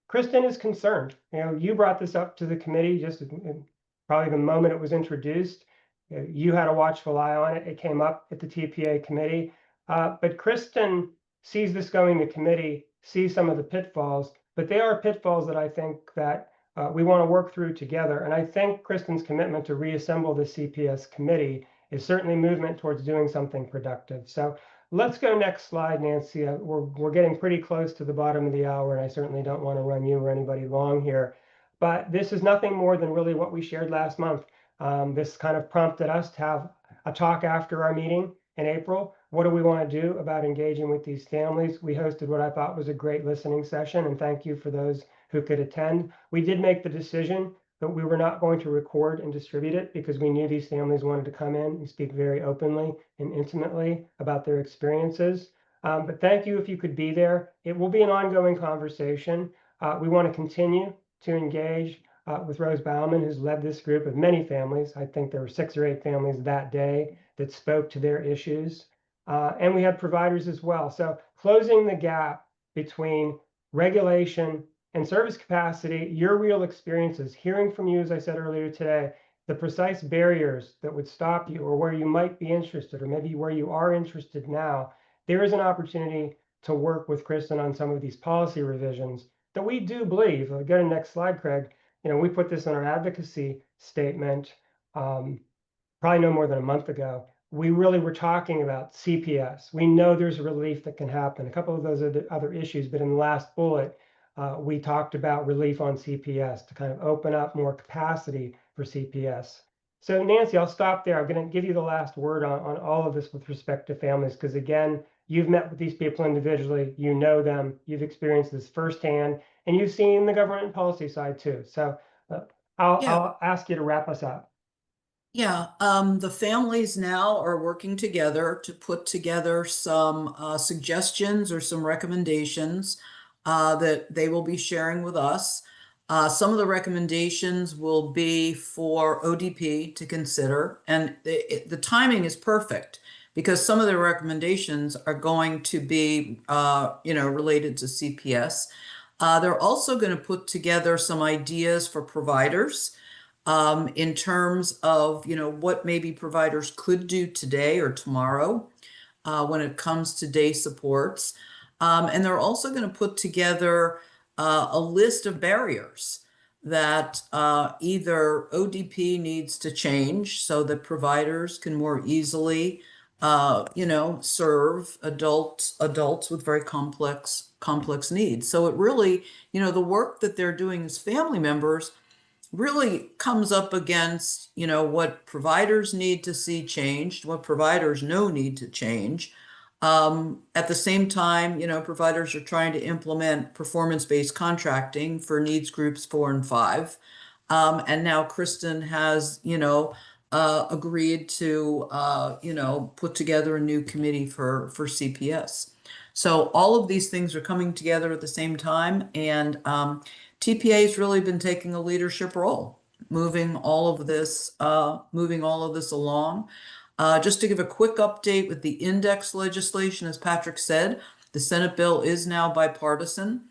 Kristen is concerned. You brought this up to the committee just in probably the moment it was introduced. You had a watchful eye on it. It came up at the TPA committee. But Kristen sees this going to committee, sees some of the pitfalls, but they are pitfalls that I think that we want to work through together. And I think Kristen's commitment to reassemble the CPS committee is certainly movement towards doing something productive. So let's go next slide, Nancy. We're getting pretty close to the bottom of the hour, and I certainly don't want to run you or anybody long here. But this is nothing more than really what we shared last month. This kind of prompted us to have a talk after our meeting in April. What do we want to do about engaging with these families? We hosted what I thought was a great listening session, and thank you for those who could attend. We did make the decision that we were not going to record and distribute it because we knew these families wanted to come in and speak very openly and intimately about their experiences. But thank you if you could be there. It will be an ongoing conversation. We want to continue to engage with Rose Bauman, who's led this group of many families. I think there were 6 or 8 families that day that spoke to their issues. And we had providers as well. So closing the gap between regulation and service capacity, your real experiences, hearing from you, as I said earlier today, the precise barriers that would stop you or where you might be interested, or maybe where you are interested now, there is an opportunity to work with Kristen on some of these policy revisions that we do believe. Go to the next slide, Craig. We put this in our advocacy statement probably no more than a month ago. We really were talking about CPS. We know there's relief that can happen. A couple of those are the other issues, but in the last bullet, we talked about relief on CPS to kind of open up more capacity for CPS. So Nancy, I'll stop there. I'm going to give you the last word on all of this with respect to families, because again, you've met with these people individually, you know them, you've experienced this firsthand, and you've seen the government policy side too. So I'll ask you to wrap us up. Yeah, the families now are working together to put together some suggestions or some recommendations that they will be sharing with us. Some of the recommendations will be for ODP to consider, and the timing is perfect because some of the recommendations are going to be, related to CPS. They're also going to put together some ideas for providers in terms of, what maybe providers could do today or tomorrow when it comes to day supports. And they're also going to put together a list of barriers that either ODP needs to change so that providers can more easily, serve adults with very complex needs. So it really, the work that they're doing as family members really comes up against, what providers need to see changed, what providers know need to change. At the same time, providers are trying to implement performance-based contracting for needs groups 4 and 5. And now Kristen has, agreed to, put together a new committee for CPS. So all of these things are coming together at the same time, and TPA has really been taking a leadership role, moving all of this along. Just to give a quick update with the index legislation, as Patrick said, the Senate bill is now bipartisan.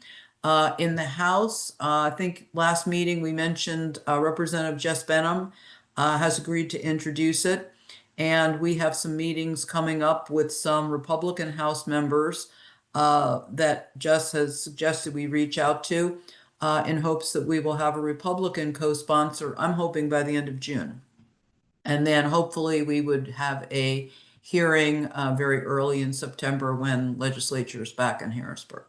In the House, I think last meeting we mentioned Representative Jess Benham has agreed to introduce it. And we have some meetings coming up with some Republican House members that Jess has suggested we reach out to in hopes that we will have a Republican co-sponsor, I'm hoping by the end of June. And then hopefully we would have a hearing very early in September when legislature is back in Harrisburg.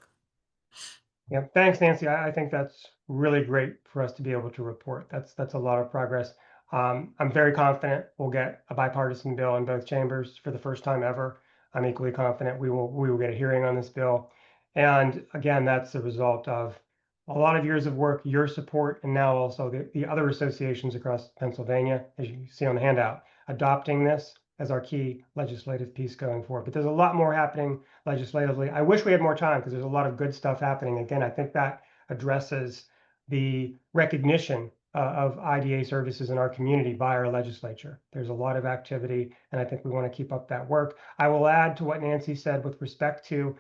Yeah, thanks, Nancy. I think that's really great for us to be able to report. That's a lot of progress. I'm very confident we'll get a bipartisan bill in both chambers for the first time ever. I'm equally confident we will get a hearing on this bill. And again, that's the result of a lot of years of work, your support, and now also the other associations across Pennsylvania, as you see on the handout, adopting this as our key legislative piece going forward. But there's a lot more happening legislatively. I wish we had more time because there's a lot of good stuff happening. Again, I think that addresses the recognition of IDA services in our community by our legislature. There's a lot of activity, and I think we want to keep up that work. I will add to what Nancy said with respect to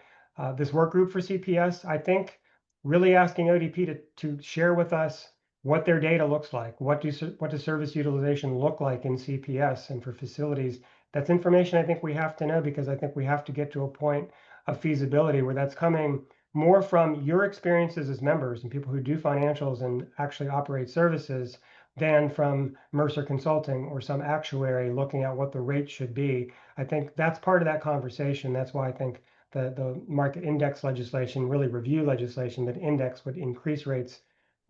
this work group for CPS. I think really asking ODP to share with us what their data looks like, what does service utilization look like in CPS and for facilities. That's information I think we have to know, because I think we have to get to a point of feasibility where that's coming more from your experiences as members and people who do financials and actually operate services than from Mercer Consulting or some actuary looking at what the rate should be. I think that's part of that conversation. That's why I think the market index legislation, really review legislation that index would increase rates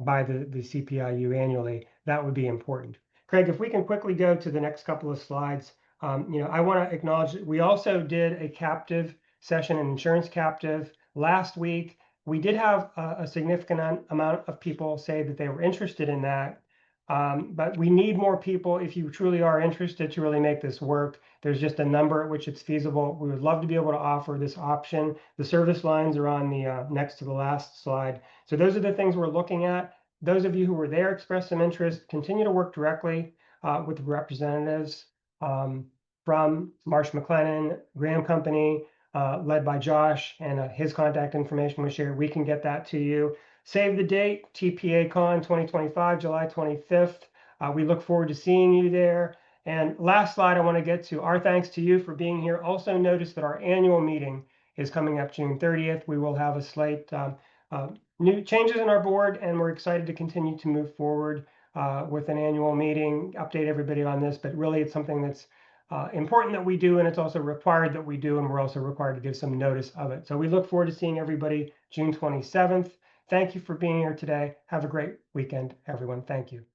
by the CPIU annually, that would be important. Craig, if we can quickly go to the next couple of slides. I want to acknowledge that we also did a captive session, an insurance captive last week. We did have a significant amount of people say that they were interested in that. But we need more people if you truly are interested to really make this work. There's just a number at which it's feasible. We would love to be able to offer this option. The service lines are on the next to the last slide. So those are the things we're looking at. Those of you who were there expressed some interest. Continue to work directly with the representatives from Marsh McLennan, Graham Company, led by Josh, and his contact information was shared. We can get that to you. Save the date, TPA Con 2025, July 25th. We look forward to seeing you there. And last slide I want to get to, our thanks to you for being here. Also notice that our annual meeting is coming up June 30th. We will have a slate, new changes in our board, and we're excited to continue to move forward with an annual meeting, update everybody on this, but really it's something that's important that we do, and it's also required that we do, and we're also required to give some notice of it. So we look forward to seeing everybody June 27th. Thank you for being here today. Have a great weekend, everyone. Thank you.